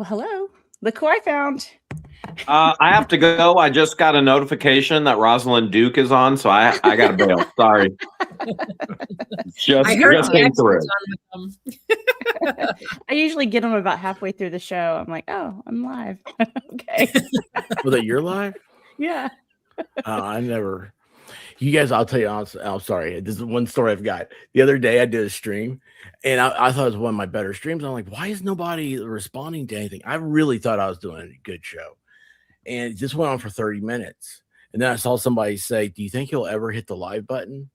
Well, hello. Look who I found. I have to go. I just got a notification that Rosalind Duke is on, so I got to bail. Sorry. just came through. I usually get them about halfway through the show. I'm like, oh, I'm live. Okay. Was that your live? Yeah. I never. You guys, I'll tell you honestly, I'm sorry. This is one story I've got. The other day I did a stream and I thought it was one of my better streams. I'm like, why is nobody responding to anything? I really thought I was doing a good show. And it just went on for 30 minutes. And then I saw somebody say, do you think you'll ever hit the live button?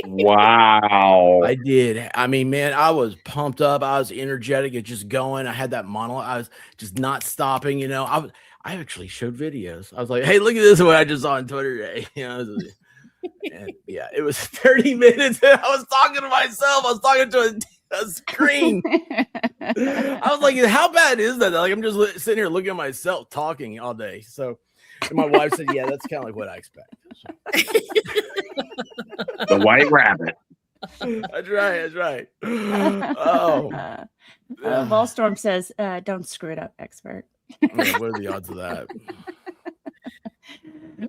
Wow. I did. I mean, man, I was pumped up. I was energetic. It's just going. I had that monologue. I was just not stopping, you know. I actually showed videos. I was like, hey, look at this one I just saw on Twitter today. You know, and yeah, it was 30 minutes and I was talking to myself. I was talking to a screen. I was like, how bad is that? Like, I'm just sitting here looking at myself talking all day. So and my wife said, yeah, that's kind of like what I expect. So. The white rabbit. That's right. Oh. Ballstorm says, don't screw it up, expert. Yeah, what are the odds of that?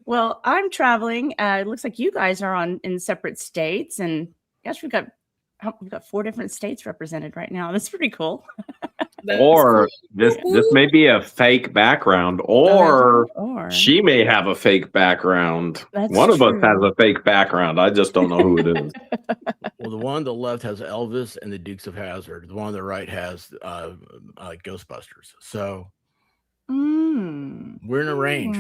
Well, I'm traveling. It looks like you guys are in separate states, and gosh, we've got 4 different states represented right now. That's pretty cool. Or this may be a fake background, or she may have a fake background. One of us has a fake background. I just don't know who it is. Well, the one on the left has Elvis and the Dukes of Hazzard. The one on the right has Ghostbusters. So we're in a range.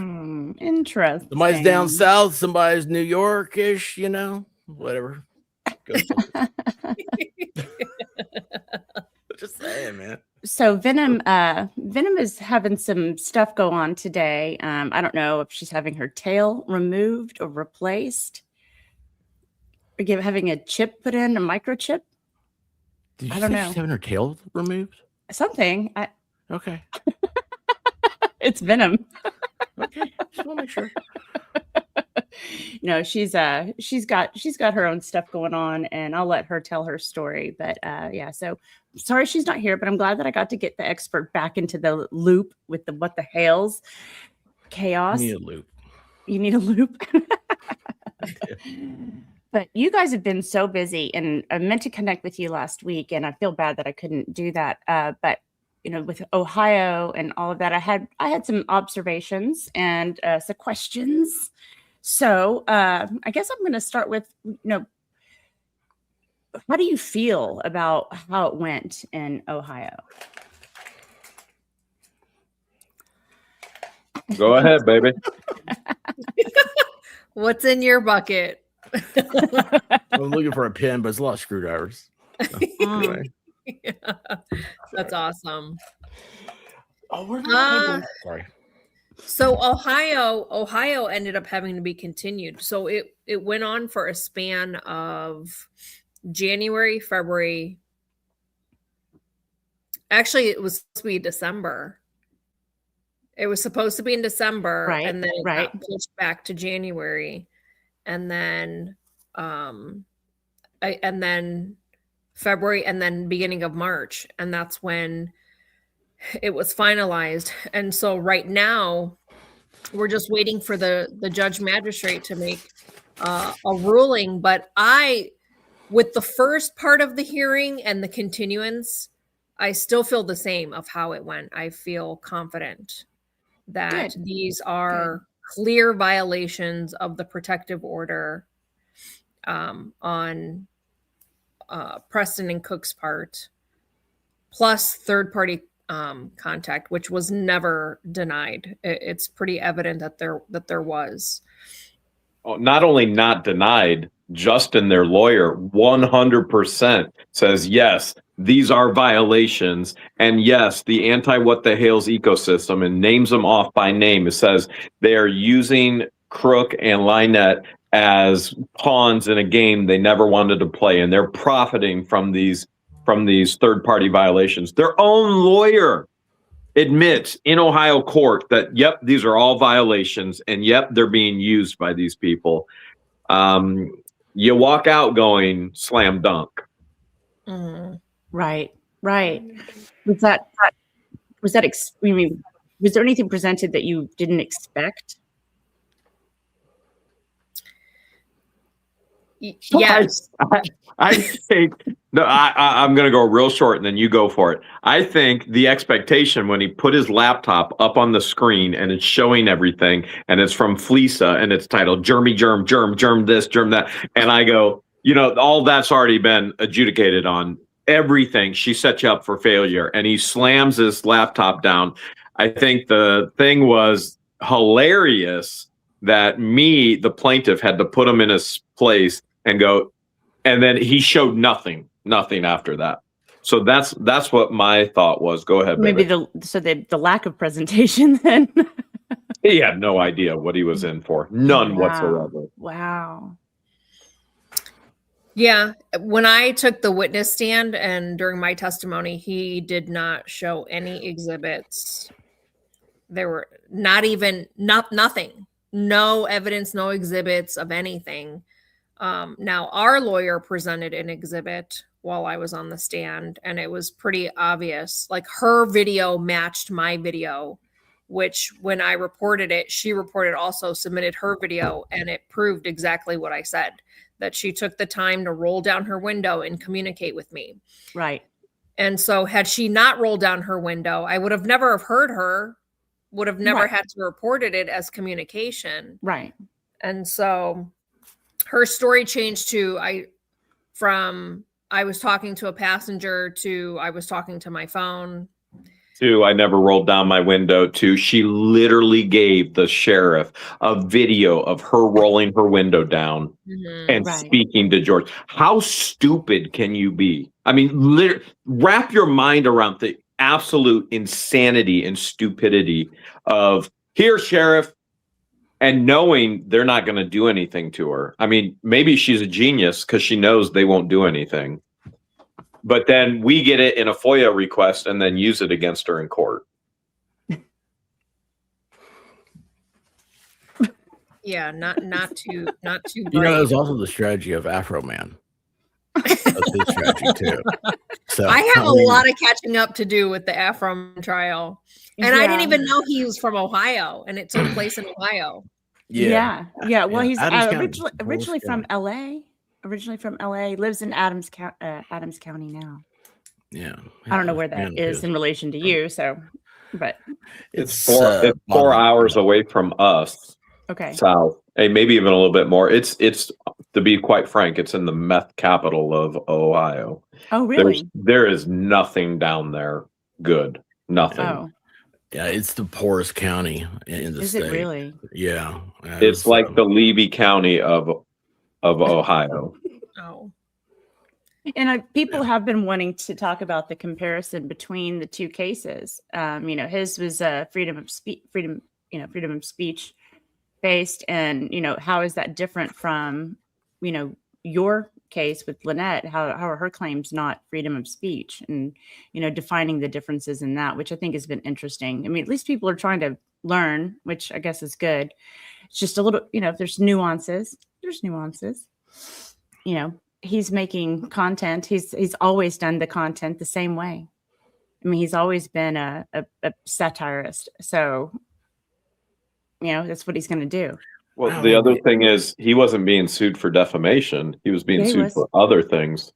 Interesting. Somebody's down south, somebody's New York-ish, you know, whatever. Just saying, man. So Venom is having some stuff go on today. I don't know if she's having her tail removed or replaced, or having a chip put in, a microchip. I don't know. She's having her tail removed. Something. Okay. It's Venom. Okay, just want to make sure. No, she's got her own stuff going on, and I'll let her tell her story. But yeah, so sorry she's not here, but I'm glad that I got to get the expert back into the loop with the what the hails chaos. You need a loop. You need a loop. But you guys have been so busy, and I meant to connect with you last week, and I feel bad that I couldn't do that. But you know, with Ohio and all of that, I had some observations and some questions. So I guess I'm going to start with, you know, how do you feel about how it went in Ohio? Go ahead, baby. What's in your bucket? I'm looking for a pen, but it's a lot of screwdrivers. So, anyway. Yeah, that's awesome. Oh, we're sorry. So Ohio ended up having to be continued. So it went on for a span of January, February. Actually, it was supposed to be December. It was supposed to be in December, right, and then it got pushed back to January, and then February, and then beginning of March, and that's when it was finalized. And so right now we're just waiting for the judge magistrate to make a ruling. But with the first part of the hearing and the continuance, I still feel the same of how it went. I feel confident that these are clear violations of the protective order on Preston and Cook's part, plus third-party contact, which was never denied. It's pretty evident that there was. Oh, not only not denied, Justin, their lawyer, 100% says yes, these are violations, and yes, the anti-what the hails ecosystem, and names them off by name. It says they are using Crook and Lynette as pawns in a game they never wanted to play, and they're profiting from these third-party violations. Their own lawyer admits in Ohio court that, yep, these are all violations, and yep, they're being used by these people. You walk out going slam dunk. Right. Right. Was that I mean, was there anything presented that you didn't expect? Yes. I think I'm going to go real short and then you go for it. I think the expectation when he put his laptop up on the screen and it's showing everything and it's from FISA and it's titled Germ, this, germ that. And I go, all that's already been adjudicated on everything. She set you up for failure. And he slams his laptop down. I think the thing was hilarious that the plaintiff, had to put him in his place and go, and then he showed nothing after that. So that's what my thought was. Go ahead. Maybe the lack of presentation then. He had no idea what he was in for. None whatsoever. Wow. Yeah. When I took the witness stand and during my testimony, he did not show any exhibits. There were nothing. No evidence, no exhibits of anything. Now, our lawyer presented an exhibit while I was on the stand, and it was pretty obvious. Like, her video matched my video, which when I reported it, she also submitted her video, and it proved exactly what I said, that she took the time to roll down her window and communicate with me. Right. And so had she not rolled down her window, I would have never have heard her, would have never had to reported it as communication. Right. And so her story changed to I was talking to a passenger to I was talking to my phone. To I never rolled down my window. To she literally gave the sheriff a video of her rolling her window down and speaking to George. How stupid can you be? I mean, wrap your mind around the absolute insanity and stupidity of here, sheriff, and knowing they're not going to do anything to her. I mean, maybe she's a genius because she knows they won't do anything. But then we get it in a FOIA request and then use it against her in court. Yeah, not too. There's also the strategy of Afroman. That's his strategy too. So I have a lot of catching up to do with the Afroman trial, and I didn't even know he was from Ohio, and it took place in Ohio. Yeah. Well, he's originally from LA. Originally from LA, lives in Adams County now. Yeah, I don't know where that is in relation to you. So, but it's 4 hours away from us. Okay. South, maybe even a little bit more. It's to be quite frank, it's in the meth capital of Ohio. Oh, really? There is nothing down there good. Nothing. Oh. Yeah, it's the poorest county in the state. Is it really? Yeah. It's like the Levy County of Ohio. Oh. And people have been wanting to talk about the comparison between the two cases. His was freedom of speech based, and how is that different from your case with Lynette? How are her claims not freedom of speech? And defining the differences in that, which I think has been interesting. I mean, at least people are trying to learn, which I guess is good. It's just a little, there's nuances. He's making content. He's always done the content the same way. I mean, he's always been a satirist. So, that's what he's going to do. Well, the other thing is he wasn't being sued for defamation. He was being sued for other things.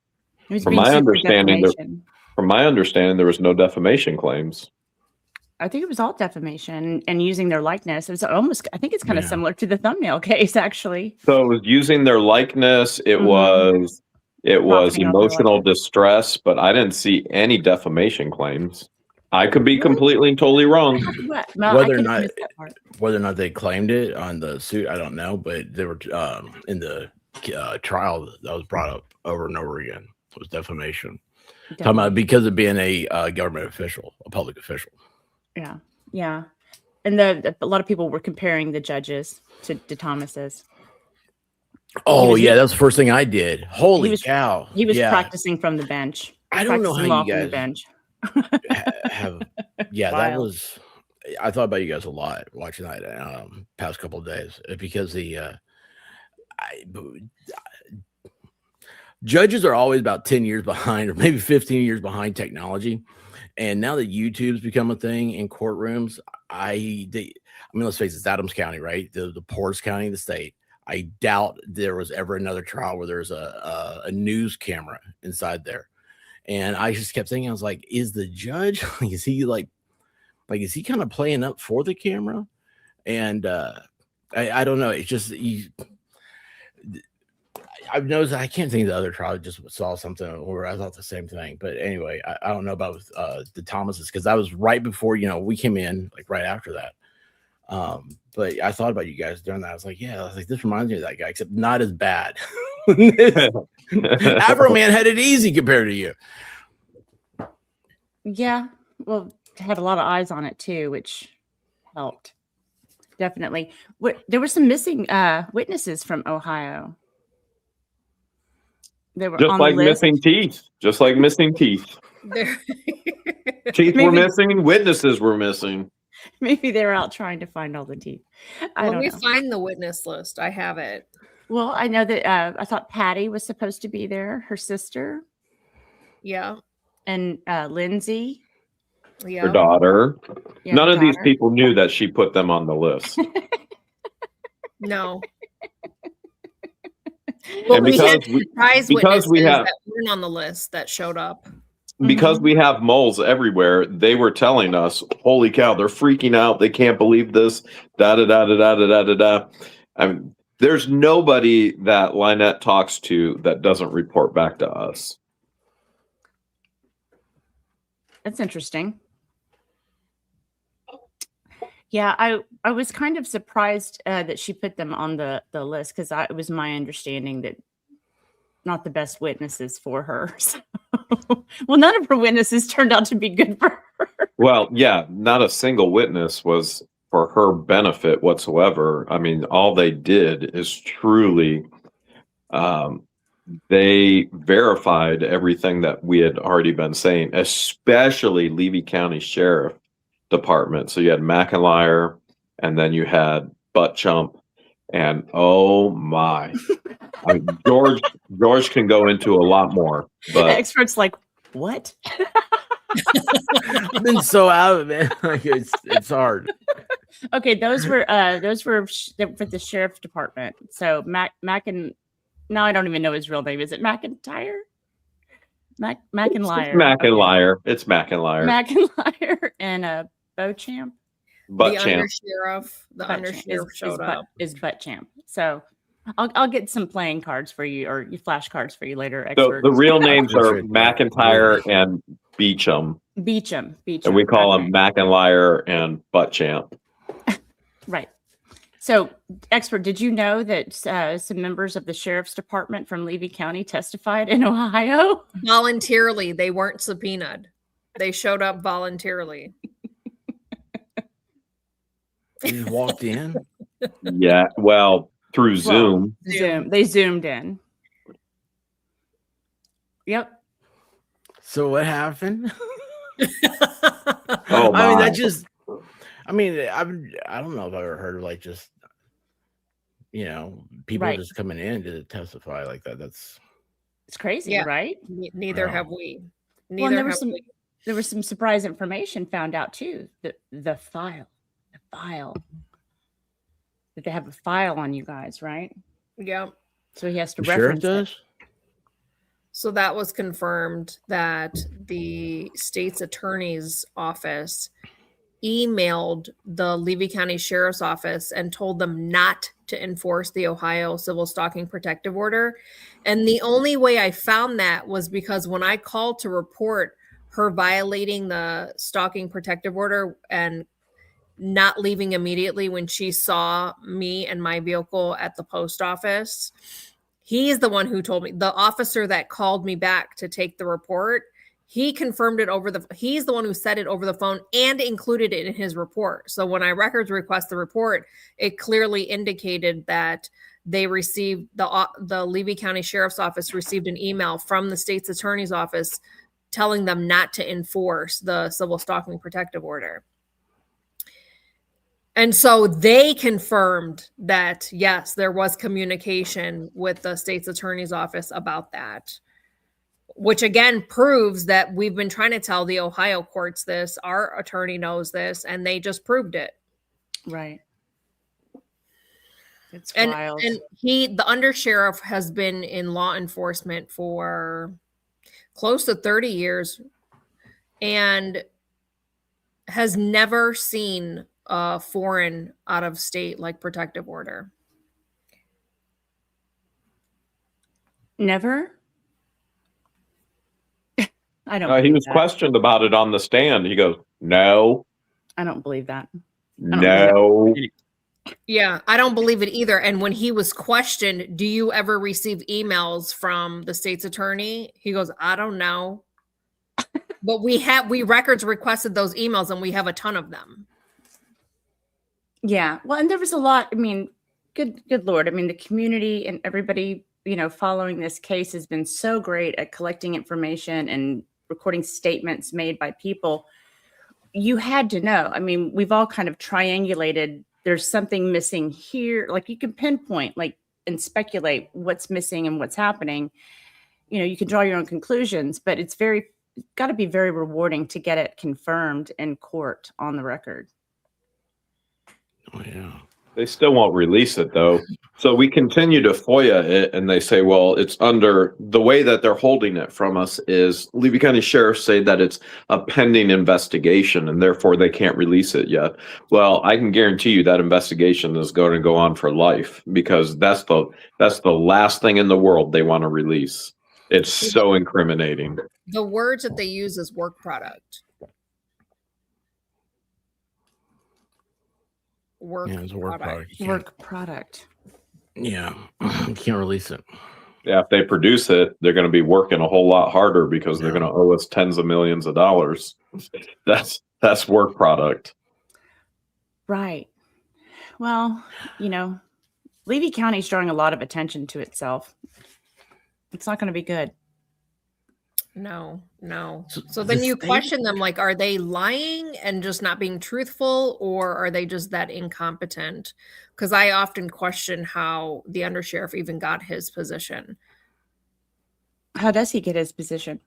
From my understanding, there was no defamation claims. I think it was all defamation and using their likeness. It was almost, I think it's kind of similar to the thumbnail case, actually. So it was using their likeness. It was emotional distress, but I didn't see any defamation claims. I could be completely and totally wrong. Whether or not they claimed it on the suit, I don't know. But they were in the trial that was brought up over and over again. It was defamation. Talking about because of being a government official, a public official. Yeah. And a lot of people were comparing the judges to Thomas's. Oh, that's the first thing I did. Holy cow. He was practicing from the bench. I don't know how you guys bench. have. Yeah, that was. I thought about you guys a lot watching that past couple of days because judges are always about 10 years behind or maybe 15 years behind technology. And now that YouTube's become a thing in courtrooms, I mean, let's face it, it's Adams County, right? The poorest county in the state. I doubt there was ever another trial where there's a news camera inside there. And I just kept thinking, I was like, is the judge, is he is he kind of playing up for the camera? And I don't know. It's just, I've noticed, I can't think of the other trial. I just saw something where I thought the same thing. But anyway, I don't know about the Thomases, because that was right before, we came in, like right after that. But I thought about you guys during that. I was like, this reminds me of that guy, except not as bad. Afroman had it easy compared to you. Yeah, well, had a lot of eyes on it too, which helped. Definitely. There were some missing witnesses from Ohio. They were just on like the list. missing teeth. Just like missing teeth. Teeth were missing. Witnesses were missing. Maybe they're out trying to find all the teeth. Let me find the witness list. I have it. Well, I know that I thought Patty was supposed to be there, her sister. Yeah. And Lindsay. Yeah. Her daughter. Yeah, None of these people knew that she put them on the list. No. And because we have that weren't on the list that showed up. Because we have moles everywhere, they were telling us, holy cow, they're freaking out. They can't believe this. Da da da da da da da da. I mean, there's nobody that Lynette talks to that doesn't report back to us. That's interesting. Yeah, I was kind of surprised that she put them on the list, because it was my understanding that not the best witnesses for her. So. Well, none of her witnesses turned out to be good for her. Well, yeah, not a single witness was for her benefit whatsoever. I mean, all they did is truly, they verified everything that we had already been saying, especially Levy County Sheriff Department. So you had McIntyre, and then you had Butt Chump, and oh my. I mean, George can go into a lot more, but experts like, what? I've been so out of it, man. Like it's hard. Okay, those were for the sheriff's department. So now I don't even know his real name. Is it McIntyre? McIntyre. McIntyre. It's McIntyre. McIntyre and Beauchamp. The undersheriff showed up. Is Buttchamp. So I'll get some playing cards for you, or flashcards for you later. So the real names are McIntyre and Beecham. Beecham. And we call them McIntyre and Buttchamp. Right. So, expert, did you know that some members of the sheriff's department from Levy County testified in Ohio? Voluntarily. They weren't subpoenaed. They showed up voluntarily. They just walked in? Yeah, well, through Zoom. They zoomed in. Yep. So what happened? Oh, my. I mean, that just... I mean, I don't know if I've ever heard of just, people just coming in to testify like that. It's crazy, right? Neither have we. There was some surprise information found out too. The file, that they have a file on you guys, right? Yeah. So he has to reference it. So that was confirmed that the state's attorney's office emailed the Levy County Sheriff's Office and told them not to enforce the Ohio Civil Stalking Protective Order. And the only way I found that was because when I called to report her violating the Stalking Protective Order and not leaving immediately when she saw me and my vehicle at the post office, he's the one who told me, the officer that called me back to take the report, he confirmed it he's the one who said it over the phone and included it in his report. So when I records request the report, it clearly indicated that they received, the Levy County Sheriff's Office received an email from the state's attorney's office telling them not to enforce the Civil Stalking Protective Order. And so they confirmed that, yes, there was communication with the state's attorney's office about that, which again proves that we've been trying to tell the Ohio courts this. Our attorney knows this, and they just proved it. Right. It's And wild. and the undersheriff has been in law enforcement for close to 30 years and has never seen a foreign out of state like protective order. Never? I don't He believe was that. questioned about it on the stand. He goes, no, I don't believe that. no. Yeah, I don't believe it either. And when he was questioned, do you ever receive emails from the state's attorney? He goes, I don't know. But we records requested those emails and we have a ton of them. Yeah. Well, and there was a lot. I mean, good Lord. I mean, the community and everybody, following this case has been so great at collecting information and recording statements made by people. You had to know. I mean, we've all kind of triangulated. There's something missing here. Like you can pinpoint, and speculate what's missing and what's happening. You can draw your own conclusions, but it's got to be very rewarding to get it confirmed in court on the record. Oh, yeah. They still won't release it, though. So we continue to FOIA it, and they say, well, it's under the way that they're holding it from us is Levy County Sheriffs say that it's a pending investigation, and therefore they can't release it yet. Well, I can guarantee you that investigation is going to go on for life because that's the last thing in the world they want to release. It's so incriminating. The words that they use is work product. It's a work product. Work product. Yeah, you can't release it. Yeah, if they produce it, they're going to be working a whole lot harder because they're going to owe us tens of millions of dollars. That's work product. Right. Well, Levy County's drawing a lot of attention to itself. It's not going to be good. No. So then you question them, like, are they lying and just not being truthful, or are they just that incompetent? Because I often question how the undersheriff even got his position. How does he get his position?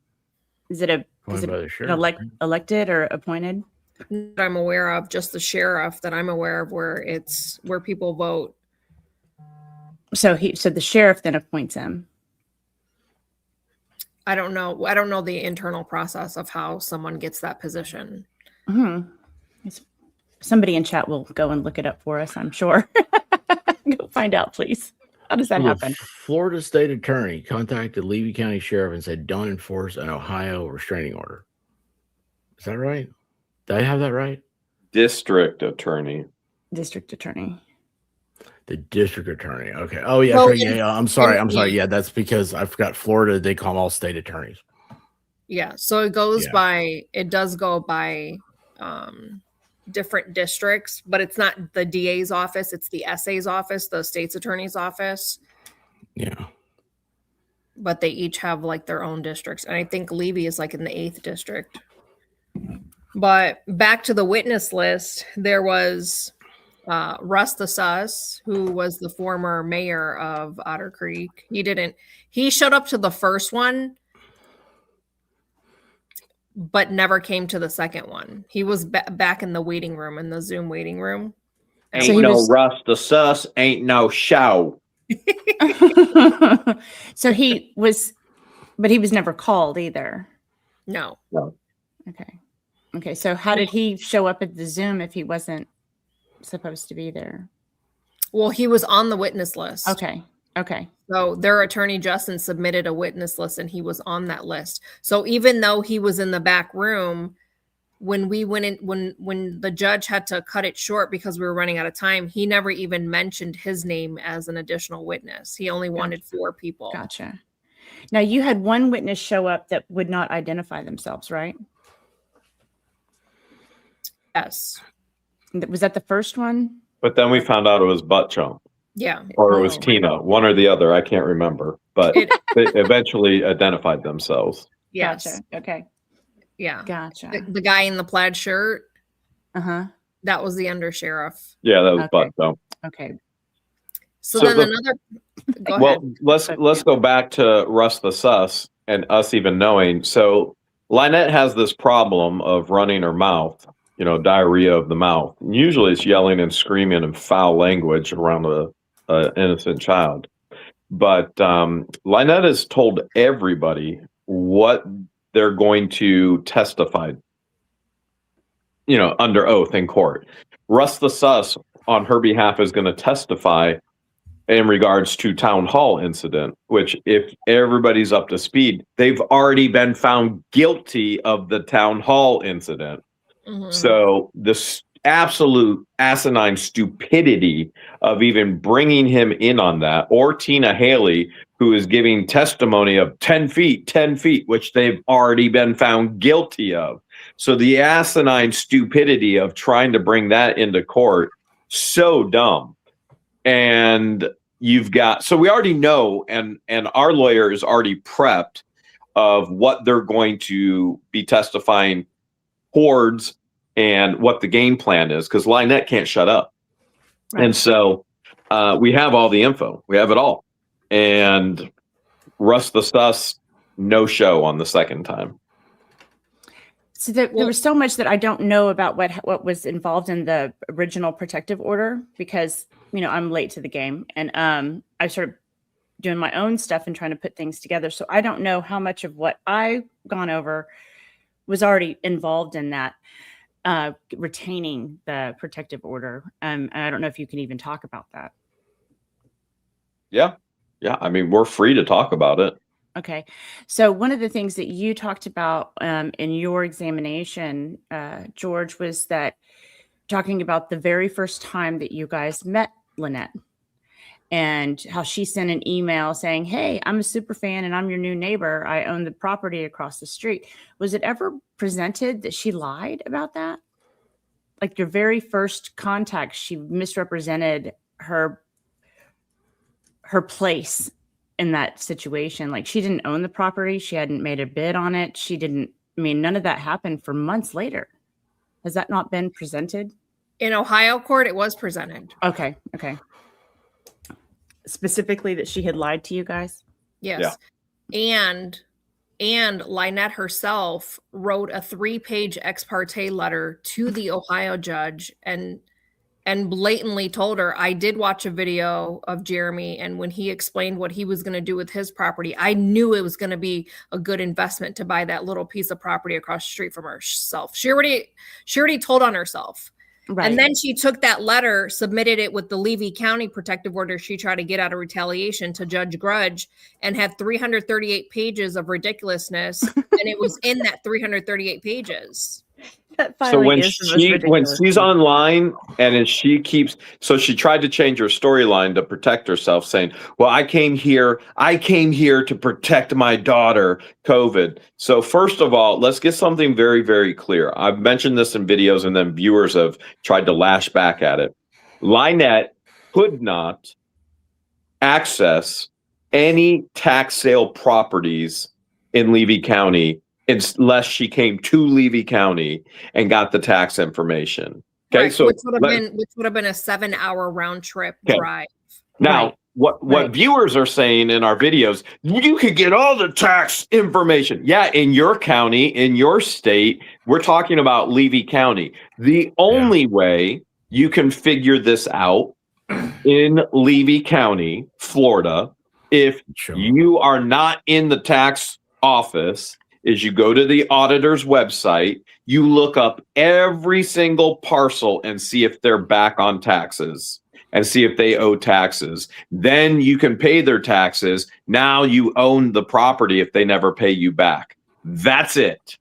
Is it an elected or appointed? That I'm aware of, just the sheriff that I'm aware of, where people vote. So the sheriff then appoints him. I don't know the internal process of how someone gets that position. Mm-hmm. Somebody in chat will go and look it up for us, I'm sure. Go find out, please. How does that happen? Florida State Attorney contacted Levy County Sheriff and said, don't enforce an Ohio restraining order. Is that right? Did I have that right? District Attorney. The district attorney. Okay. Oh, yeah. Well, yeah. I'm sorry. Yeah, that's because I forgot Florida. They call them all state attorneys. Yeah. So it does go by different districts, but it's not the DA's office. It's the SA's office, the state's attorney's office. Yeah. But they each have their own districts. And I think Levy is in the 8th district. But back to the witness list, there was Russ the Sus, who was the former mayor of Otter Creek. He showed up to the first one, but never came to the second one. He was back in the waiting room, in the Zoom waiting room. Russ the Sus, ain't no show. So he was never called either. No. Okay. So how did he show up at the Zoom if he wasn't supposed to be there? Well, he was on the witness list. Okay. So their attorney Justin submitted a witness list and he was on that list. So even though he was in the back room, when we went in, when the judge had to cut it short because we were running out of time, he never even mentioned his name as an additional witness. He only wanted 4 people. Gotcha. Now you had one witness show up that would not identify themselves, right? Yes. Was that the first one? But then we found out it was Butt Chump. Yeah. Or it was Tina, one or the other. I can't remember. But they eventually identified themselves. Yes. Gotcha. Okay. Yeah. Gotcha. The guy in the plaid shirt. Uh-huh. That was the undersheriff. Yeah, that was Okay. Butto. Okay. So So then the- another. Go Well, ahead. let's go back to Russ the Sus and us even knowing. So Lynette has this problem of running her mouth, diarrhea of the mouth. Usually it's yelling and screaming and foul language around a innocent child. But Lynette has told everybody what they're going to testify, under oath in court. Russ the Sus on her behalf is going to testify in regards to town hall incident, which if everybody's up to speed, they've already been found guilty of the town hall incident. Mhm. So this absolute asinine stupidity of even bringing him in on that, or Tina Haley, who is giving testimony of 10 feet, which they've already been found guilty of. So the asinine stupidity of trying to bring that into court, so dumb. And so we already know, and our lawyer is already prepped of what they're going to be testifying towards and what the game plan is, because Lynette can't shut up. Right. And so we have all the info. We have it all. And Russ the Sus, no show on the second time. So there was so much that I don't know about what was involved in the original protective order, because I'm late to the game, and I started doing my own stuff and trying to put things together. So I don't know how much of what I've gone over was already involved in that retaining the protective order. And I don't know if you can even talk about that. Yeah. I mean, we're free to talk about it. Okay. So one of the things that you talked about in your examination, George, was that talking about the very first time that you guys met Lynette and how she sent an email saying, "Hey, I'm a super fan and I'm your new neighbor. I own the property across the street." Was it ever presented that she lied about that? Like your very first contact, she misrepresented her place in that situation. Like she didn't own the property. She hadn't made a bid on it. None of that happened for months later. Has that not been presented? In Ohio court, it was presented. Okay. Specifically that she had lied to you guys? Yes. Yeah. And Lynette herself wrote a 3-page ex parte letter to the Ohio judge and blatantly told her, "I did watch a video of Jeremy, and when he explained what he was going to do with his property, I knew it was going to be a good investment to buy that little piece of property across the street from herself." She already told on herself. Right. And then she took that letter, submitted it with the Levy County protective order she tried to get out of retaliation to Judge Grudge, and had 338 pages of ridiculousness. And it was in that 338 pages. So when she's online and she tried to change her storyline to protect herself, saying, "Well, I came here to protect my daughter, COVID." So first of all, let's get something very, very clear. I've mentioned this in videos and then viewers have tried to lash back at it. Lynette could not access any tax sale properties in Levy County unless she came to Levy County and got the tax information. Okay, right, so which would have been a 7-hour round trip drive. Now, what viewers are saying in our videos, you could get all the tax information. Yeah, in your county, in your state, we're talking about Levy County. The only way you can figure this out in Levy County, Florida, if you are not in the tax office, is you go to the auditor's website, you look up every single parcel and see if they're back on taxes and see if they owe taxes. Then you can pay their taxes. Now you own the property if they never pay you back. That's it.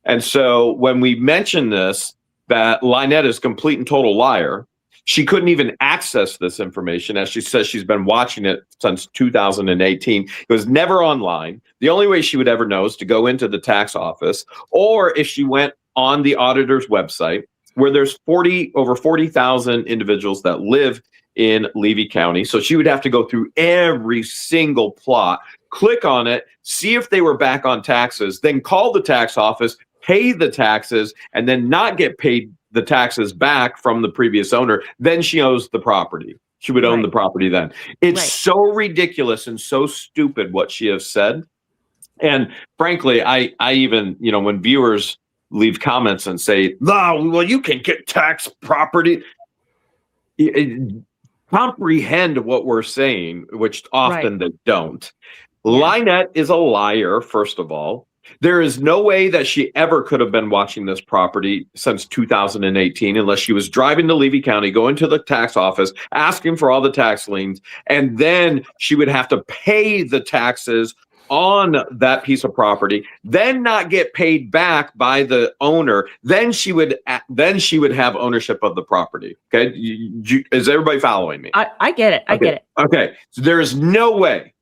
And so when we mention this, that Lynette is a complete and total liar, she couldn't even access this information. As she says, she's been watching it since 2018. It was never online. The only way she would ever know is to go into the tax office, or if she went on the auditor's website, where there's over 40,000 individuals that live in Levy County. So she would have to go through every single plot, click on it, see if they were back on taxes, then call the tax office, pay the taxes, and then not get paid the taxes back from the previous owner, then she owes the property. She would own the property then. It's so ridiculous and so stupid what she has said. And frankly, I even, when viewers leave comments and say, "No, well, you can get tax property," comprehend what we're saying, which often they don't. Lynette is a liar, first of all. There is no way that she ever could have been watching this property since 2018 unless she was driving to Levy County, going to the tax office, asking for all the tax liens, and then she would have to pay the taxes on that piece of property, then not get paid back by the owner. Then she would have ownership of the property. Okay, is everybody following me? I get it. I get it. Okay, so there is no way,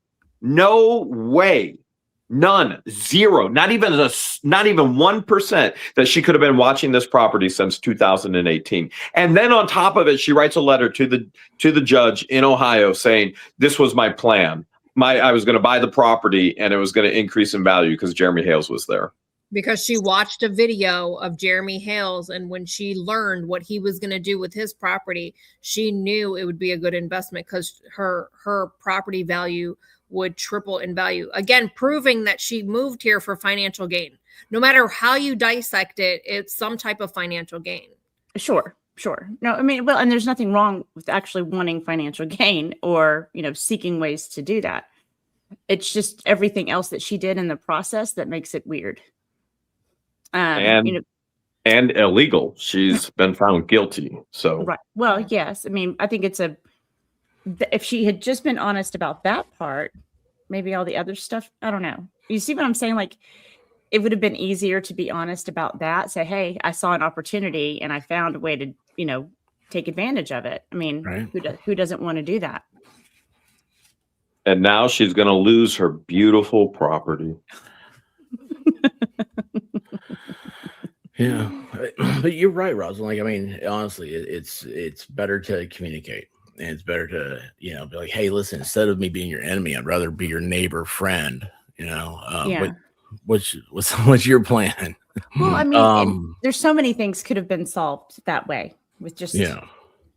none, zero, not even 1% that she could have been watching this property since 2018. And then on top of it, she writes a letter to the judge in Ohio saying, "This was my plan. I was going to buy the property and it was going to increase in value because Jeremy Hales was there." Because she watched a video of Jeremy Hales, and when she learned what he was going to do with his property, she knew it would be a good investment because her property value would triple in value. Again, proving that she moved here for financial gain. No matter how you dissect it, it's some type of financial gain. Sure. No, I mean, well, and there's nothing wrong with actually wanting financial gain or, seeking ways to do that. It's just everything else that she did in the process that makes it weird. And illegal. She's been found guilty. So, right. Well, yes. I mean, I think if she had just been honest about that part, maybe all the other stuff, I don't know. You see what I'm saying? Like, it would have been easier to be honest about that. Say, hey, I saw an opportunity and I found a way to, take advantage of it. I mean, who doesn't want to do that? And now she's going to lose her beautiful property. Yeah, but you're right, Rosalind. Like, I mean, honestly, it's better to communicate, and it's better to be like, hey, listen, instead of me being your enemy, I'd rather be your neighbor friend. What's your plan? Well, I mean, there's so many things could have been solved that way with just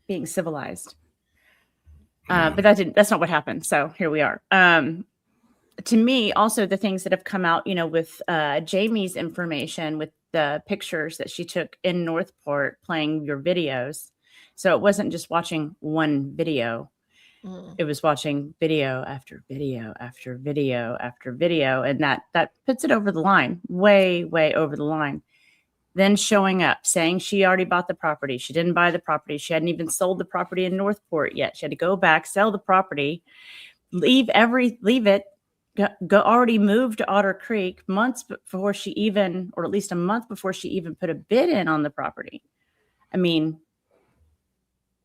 being civilized. But that's not what happened. So here we are. To me, also the things that have come out, with Jamie's information with the pictures that she took in Northport playing your videos. So it wasn't just watching one video. It was watching video after video after video after video. And that puts it over the line, way, way over the line. Then showing up, saying she already bought the property. She didn't buy the property. She hadn't even sold the property in Northport yet. She had to go back, sell the property, leave it, go already moved to Otter Creek months before she even, or at least a month before she even put a bid in on the property. I mean,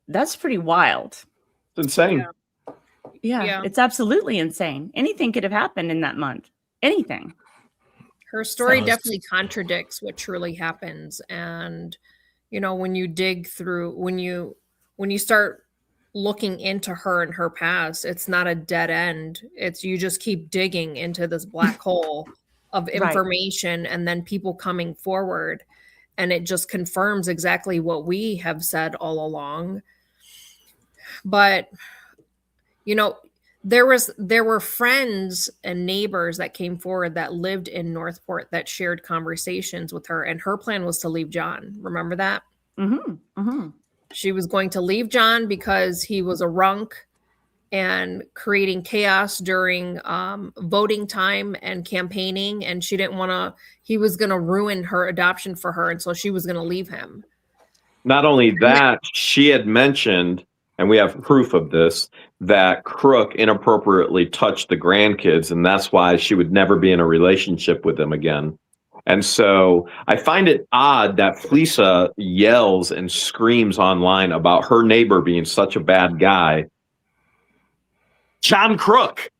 that's pretty wild. It's insane. Yeah, it's absolutely insane. Anything could have happened in that month. Anything. Her story definitely contradicts what truly happens. And, when you dig through, when you start looking into her and her past, it's not a dead end. It's you just keep digging into this black hole of information and then people coming forward. And it just confirms exactly what we have said all along. But, there were friends and neighbors that came forward that lived in Northport that shared conversations with her, and her plan was to leave John. Remember that? Mm-hmm. Mm-hmm. She was going to leave John because he was a runk and creating chaos during voting time and campaigning, and she didn't want to. He was going to ruin her adoption for her, and so she was going to leave him. Not only that, she had mentioned, and we have proof of this, that Crook inappropriately touched the grandkids, and that's why she would never be in a relationship with them again. And so I find it odd that FISA yells and screams online about her neighbor being such a bad guy. John Crook,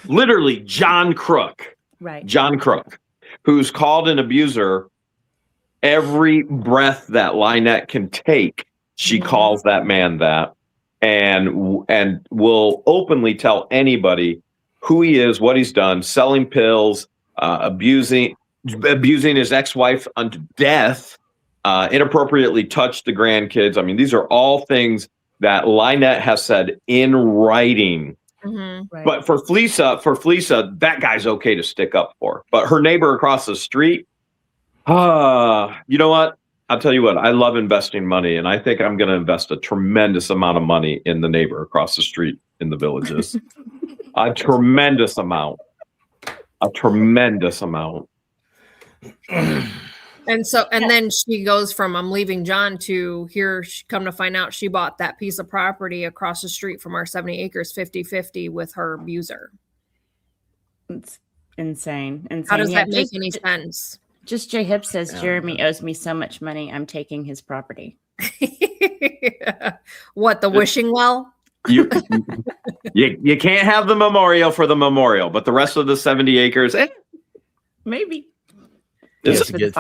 literally John Crook, right? John Crook, who's called an abuser every breath that Lynette can take. She calls that man that. And will openly tell anybody who he is, what he's done, selling pills, abusing his ex-wife unto death, inappropriately touched the grandkids. I mean, these are all things that Lynette has said in writing. Mhm. Right. But for Fleesa, that guy's okay to stick up for. But her neighbor across the street, you know what? I'll tell you what, I love investing money, and I think I'm going to invest a tremendous amount of money in the neighbor across the street in the Villages. A tremendous amount. A tremendous amount. And so, and then she goes from I'm leaving John to here, come to find out she bought that piece of property across the street from our 70 acres 50-50 with her abuser. It's insane. How does that make any sense? Just J Hip says Jeremy owes me so much money, I'm taking his property. What, the wishing well? You can't have the memorial for the memorial, but the rest of the 70 acres, maybe. It's a good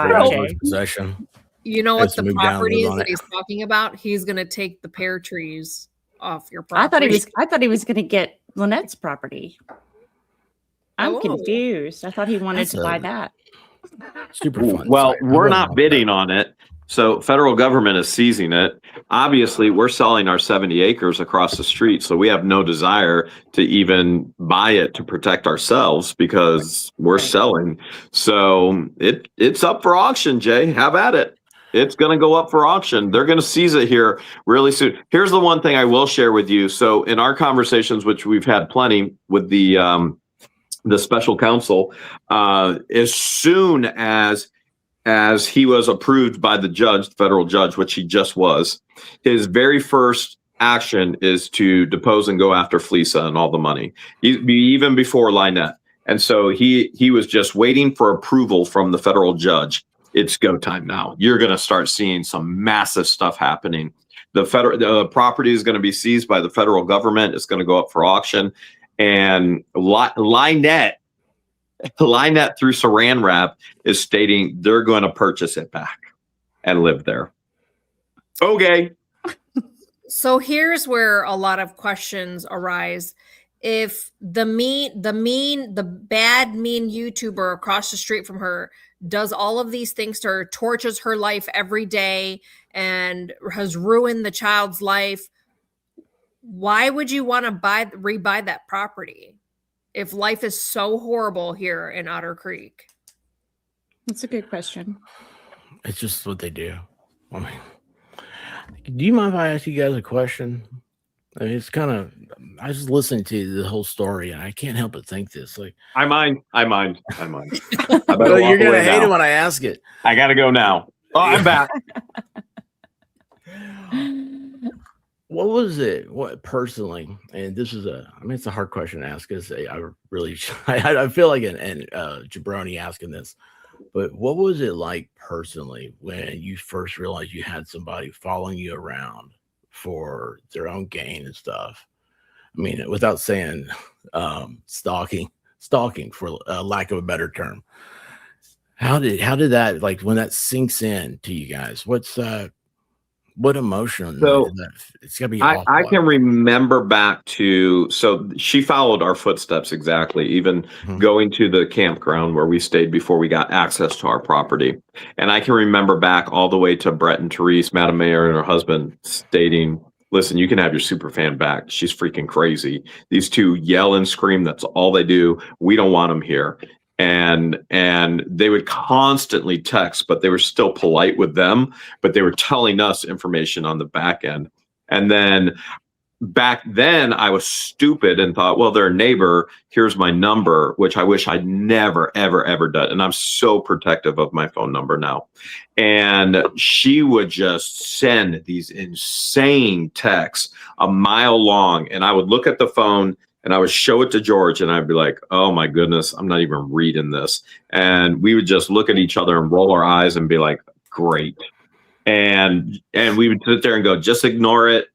possession. You know what the property is that he's talking about? He's going to take the pear trees off your property. I thought he was going to get Lynette's property. I'm confused. I thought he wanted to buy that. Super fun. Well, we're not bidding on it. So federal government is seizing it. Obviously, we're selling our 70 acres across the street. So we have no desire to even buy it to protect ourselves because we're selling. So it's up for auction, Jay. Have at it. It's going to go up for auction. They're going to seize it here really soon. Here's the one thing I will share with you. So in our conversations, which we've had plenty with the special counsel, as soon as he was approved by the judge, the federal judge, which he just was, his very first action is to depose and go after Fleesa and all the money, even before Lynette. And so he was just waiting for approval from the federal judge. It's go time now. You're going to start seeing some massive stuff happening. The property is going to be seized by the federal government. It's going to go up for auction. And Lynette through Saran Wrap is stating they're going to purchase it back and live there. Okay. So here's where a lot of questions arise. If the bad, mean YouTuber across the street from her does all of these things to her, tortures her life every day, and has ruined the child's life, why would you want to rebuy that property if life is so horrible here in Otter Creek? That's a good question. It's just what they do. I mean, do you mind if I ask you guys a question? I mean, it's kind of, I was just listening to the whole story and I can't help but think this. Like, I mind. You're going to hate it when I ask it. I got to go now. Oh, I'm back. What was it? What personally? And this is it's a hard question to ask because I feel like an jabroni asking this. But what was it like personally when you first realized you had somebody following you around for their own gain and stuff? I mean, without saying stalking for lack of a better term. How did that, like, when that sinks in to you guys? What emotion? So it's gonna be. I can remember back to, so she followed our footsteps exactly, even going to the campground where we stayed before we got access to our property. And I can remember back all the way to Brett and Therese, Madam Mayor, and her husband stating, "Listen, you can have your super fan back. She's freaking crazy. These two yell and scream. That's all they do. We don't want them here." And they would constantly text, but they were still polite with them, but they were telling us information on the back end. And then back then I was stupid and thought, well, they're a neighbor. Here's my number, which I wish I'd never, ever, ever done. And I'm so protective of my phone number now. And she would just send these insane texts a mile long. And I would look at the phone and I would show it to George and I'd be like, oh my goodness, I'm not even reading this. And we would just look at each other and roll our eyes and be like, great. And we would sit there and go, just ignore it.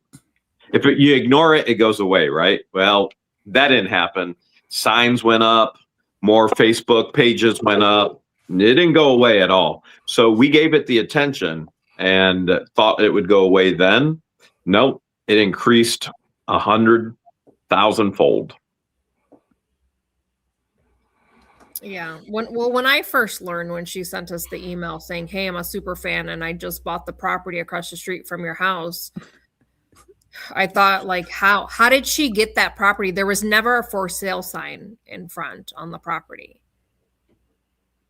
If you ignore it, it goes away, right? Well, that didn't happen. Signs went up, more Facebook pages went up. It didn't go away at all. So we gave it the attention and thought it would go away then. Nope, it increased 100,000-fold. Yeah. When I first learned, when she sent us the email saying, "Hey, I'm a super fan and I just bought the property across the street from your house," I thought, like, how did she get that property? There was never a for sale sign in front on the property.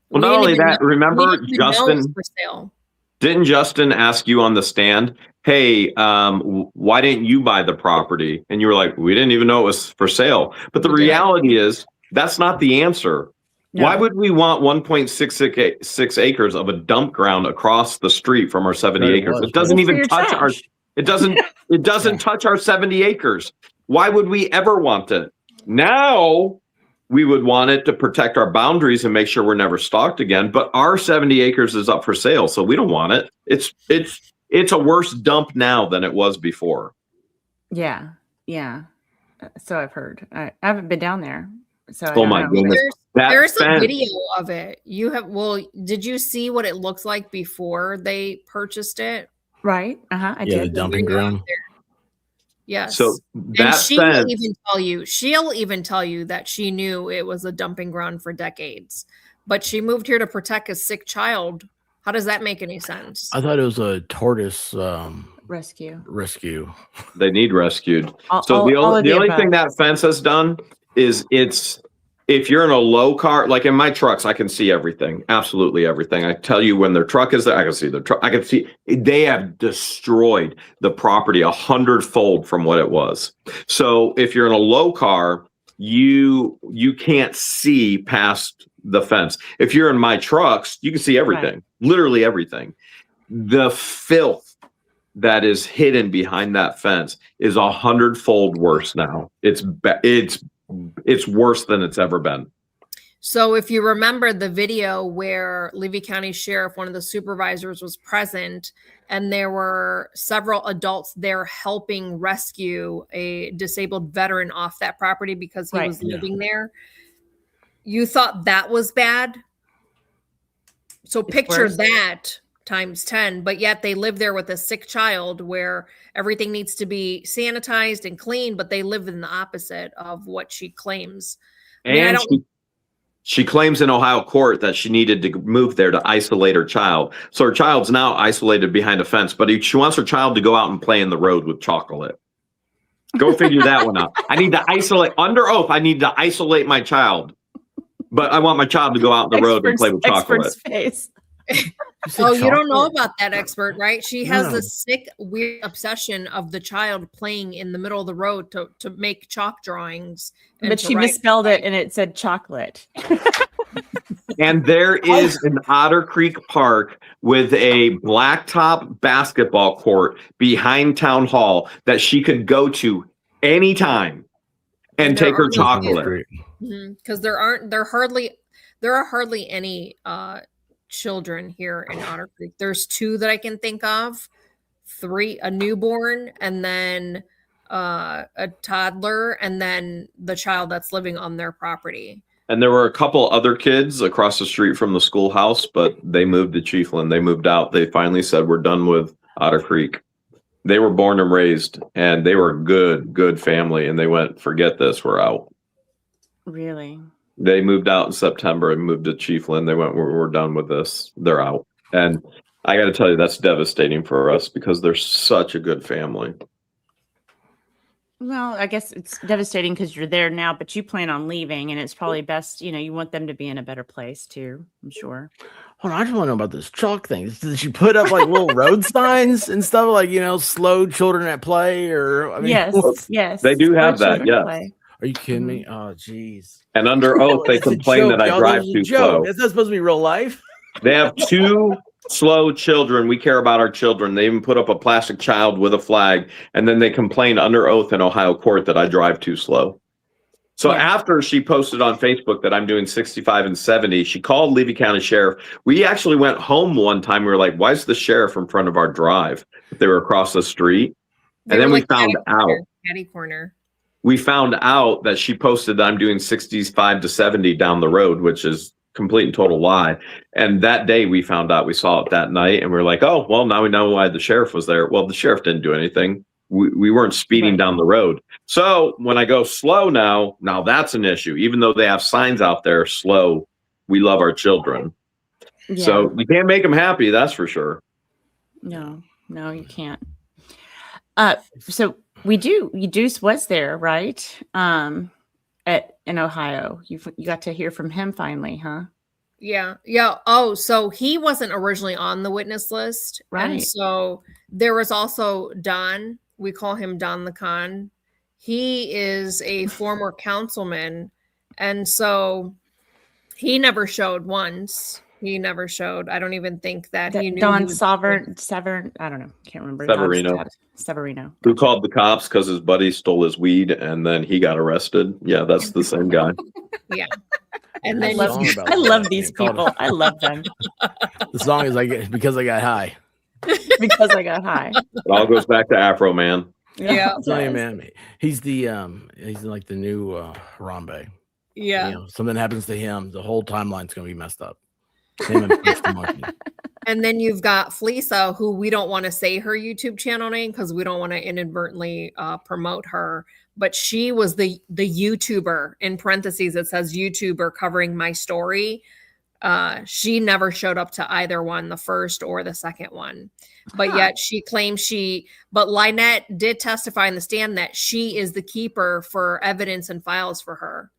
Well, not only that, remember Justin for sale. Didn't Justin ask you on the stand, "Hey, why didn't you buy the property?" And you were like, "We didn't even know it was for sale." But the reality is, that's not the answer. No. Why would we want 1.66 acres of a dump ground across the street from our 70 acres? It doesn't even touch our. It doesn't touch our 70 acres. Why would we ever want it? Now we would want it to protect our boundaries and make sure we're never stalked again. But our 70 acres is up for sale, so we don't want it. It's a worse dump now than it was before. Yeah. So I've heard. I haven't been down there. So oh my goodness. There's a video of it. Did you see what it looks like before they purchased it? Right. I did. The dumping ground. Yes. So she'll even tell you that she knew it was a dumping ground for decades, but she moved here to protect a sick child. How does that make any sense? I thought it was a tortoise rescue. They need rescued. The only thing that fence has done is if you're in a low car, like in my trucks, I can see everything, absolutely everything. I tell you when their truck is there, I can see the truck. I can see they have destroyed the property 100-fold from what it was. So if you're in a low car, you can't see past the fence. If you're in my trucks, you can see everything, literally everything. The filth that is hidden behind that fence is 100-fold worse now. It's worse than it's ever been. So if you remember the video where Levy County Sheriff, one of the supervisors, was present, and there were several adults there helping rescue a disabled veteran off that property because he was living there, you thought that was bad. So picture that times 10, but yet they live there with a sick child where everything needs to be sanitized and clean, but they live in the opposite of what she claims. And she claims in Ohio court that she needed to move there to isolate her child. So her child's now isolated behind a fence, but she wants her child to go out and play in the road with chocolate. Go figure that one out. I need to isolate, under oath, I need to isolate my child, but I want my child to go out in the road and play with chocolate. Face. Oh, you don't know about that, expert, right? She has a sick, weird obsession of the child playing in the middle of the road to make chalk drawings. But she misspelled it and it said chocolate. And there is an Otter Creek Park with a blacktop basketball court behind Town Hall that she could go to anytime and take her chocolate. Because there are hardly any children here in Otter Creek. There's 2 that I can think of, 3, a newborn, and then a toddler, and then the child that's living on their property. And there were a couple other kids across the street from the schoolhouse, but they moved to Chiefland. They moved out. They finally said, "We're done with Otter Creek." They were born and raised, and they were a good family, and they went, "Forget this, we're out." Really? They moved out in September and moved to Chiefland. They went, we're done with this. They're out. And I got to tell you, that's devastating for us because they're such a good family. Well, I guess it's devastating because you're there now, but you plan on leaving, and it's probably best, you want them to be in a better place too, I'm sure. Hold on, I just want to know about this chalk thing. Did she put up like little road signs and stuff like, slow children at play? Or yes. They do have that, yes. Are you kidding me? Oh, geez. And under oath, they complain that I drive too slow. Is that supposed to be real life? They have 2 slow children. We care about our children. They even put up a plastic child with a flag, and then they complain under oath in Ohio court that I drive too slow. So after she posted on Facebook that I'm doing 65 and 70, she called Levy County Sheriff. We actually went home one time. We were like, "Why is the sheriff in front of our drive?" They were across the street. And then we found out. Catty corner. We found out that she posted that I'm doing 65 to 70 down the road, which is complete and total lie. And that day we found out, we saw it that night, and we were like, "Oh, well, now we know why the sheriff was there." Well, the sheriff didn't do anything. We weren't speeding down the road. So when I go slow now that's an issue. Even though they have signs out there, slow we love our children. Yeah. So you can't make them happy, that's for sure. No, you can't. So Deuce was there, right? In Ohio. You got to hear from him finally, huh? Yeah. Oh, so he wasn't originally on the witness list. Right. And so there was also Don. We call him Don the Con. He is a former councilman. And so he never showed once. He never showed. I don't even think that he knew. Don Severn. I don't know. Can't remember. Severino. Who called the cops because his buddy stole his weed and then he got arrested. Yeah, that's the same guy. Yeah. And then I love these people. I love them. The song is because I got high. Because I got high. It all goes back to Afroman. Yeah. Man. He's he's like the new Harambe. Yeah. Something happens to him, the whole timeline's gonna be messed up. Him and the monkey. And then you've got FISA, who we don't want to say her YouTube channel name because we don't want to inadvertently promote her. But she was the YouTuber, in parentheses, it says YouTuber, covering my story. She never showed up to either one, the first or the second one. But yet she claims but Lynette did testify in the stand that she is the keeper for evidence and files for her.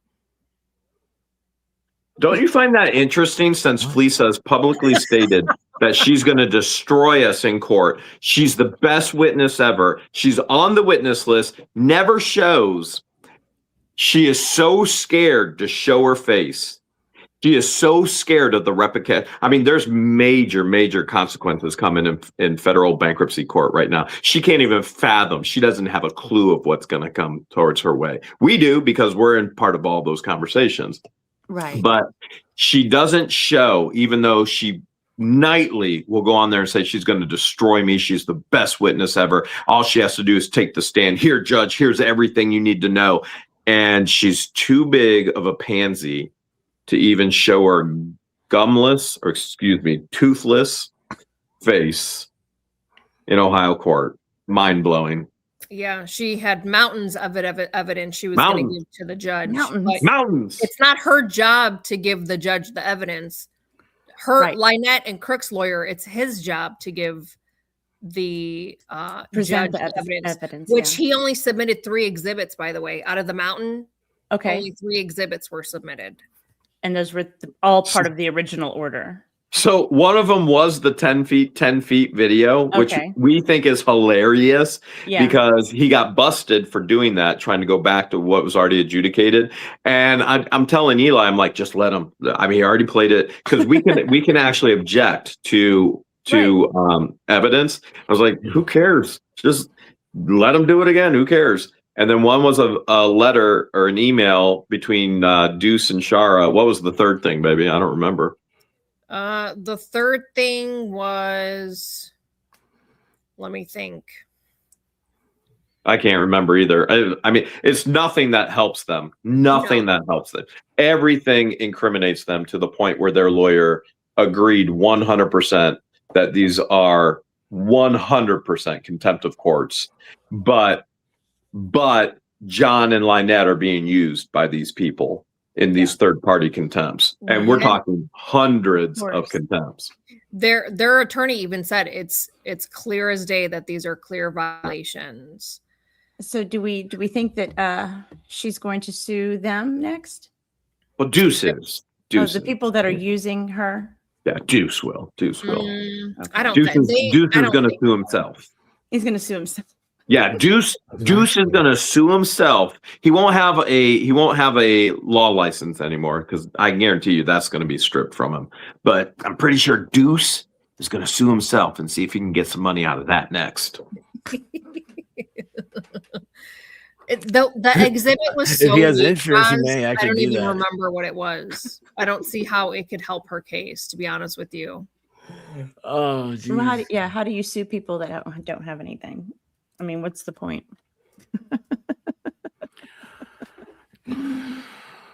Don't you find that interesting, since FISA has publicly stated that she's going to destroy us in court? She's the best witness ever. She's on the witness list, never shows. She is so scared to show her face. She is so scared of the replication. I mean, there's major consequences coming in federal bankruptcy court right now. She can't even fathom. She doesn't have a clue of what's going to come towards her way. We do, because we're in part of all those conversations. Right. But she doesn't show, even though she nightly will go on there and say she's going to destroy me. She's the best witness ever. All she has to do is take the stand. Here, judge, here's everything you need to know. And she's too big of a pansy to even show her toothless face in Ohio court. Mind blowing. Yeah, she had mountains of evidence she was going to give to the judge. Mountains. It's not her job to give the judge the evidence. Lynette and Crook's lawyer, it's his job to give the judge evidence, which he only submitted 3 exhibits, by the way, out of the mountain. Okay. Only 3 exhibits were submitted. And those were all part of the original order. So one of them was the 10 feet video, which we think is hilarious because he got busted for doing that, trying to go back to what was already adjudicated. And I'm telling Eli, I'm like, just let him. I mean, he already played it, because we can actually object to evidence. I was like, who cares? Just let him do it again. Who cares? And then one was a letter or an email between Deuce and Shara. What was the third thing, baby? I don't remember. The third thing was, let me think. I can't remember either. I mean, it's nothing that helps them. That helps them. Everything incriminates them to the point where their lawyer agreed 100% that these are 100% contempt of courts. But John and Lynette are being used by these people in these third-party contempts, and we're talking hundreds of contempts. Their attorney even said it's clear as day that these are clear violations. So do we think that she's going to sue them next? Well, Deuce is. The people that are using her. Yeah, Deuce will. I don't. Deuce is going to sue himself. He's going to sue himself. Yeah, Deuce is going to sue himself. He won't have a law license anymore, because I guarantee you that's going to be stripped from him. But I'm pretty sure Deuce is going to sue himself and see if he can get some money out of that next. The exhibit was so. If he has insurance, he may actually I don't even that. remember what it was. I don't see how it could help her case, to be honest with you. Oh, geez. Well, how do you sue people that don't have anything? I mean, what's the point?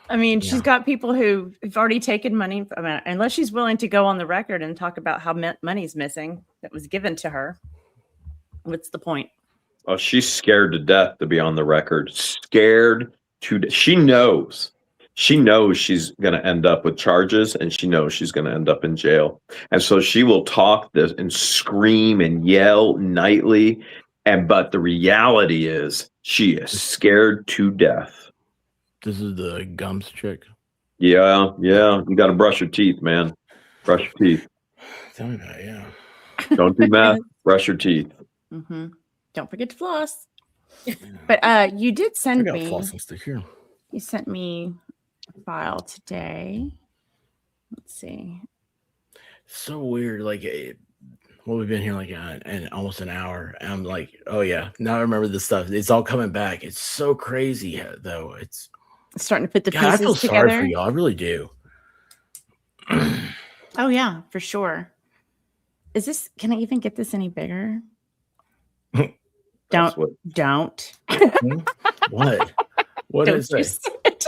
I mean, she's got people who have already taken money. I mean, unless she's willing to go on the record and talk about how money's missing that was given to her, what's the point? Oh, she's scared to death to be on the record. She knows she knows she's going to end up with charges, and she knows she's going to end up in jail. And so she will talk this and scream and yell nightly. But the reality is she is scared to death. This is the gums chick. Yeah. You got to brush your teeth, man. Brush your teeth. Tell me about it, yeah. Don't do math. Brush your teeth. Mm-hmm. Don't forget to floss. But you did send me. Flossing stick here. You sent me a file today. Let's see. So weird. Like, we've been here like almost an hour. And I'm like, oh yeah, now I remember this stuff. It's all coming back. It's so crazy, though. It's starting to put the pieces I feel together. sorry for y'all. I really do. Oh yeah, for sure. Is this? Can I even get this any bigger? Don't. What? What Don't is it?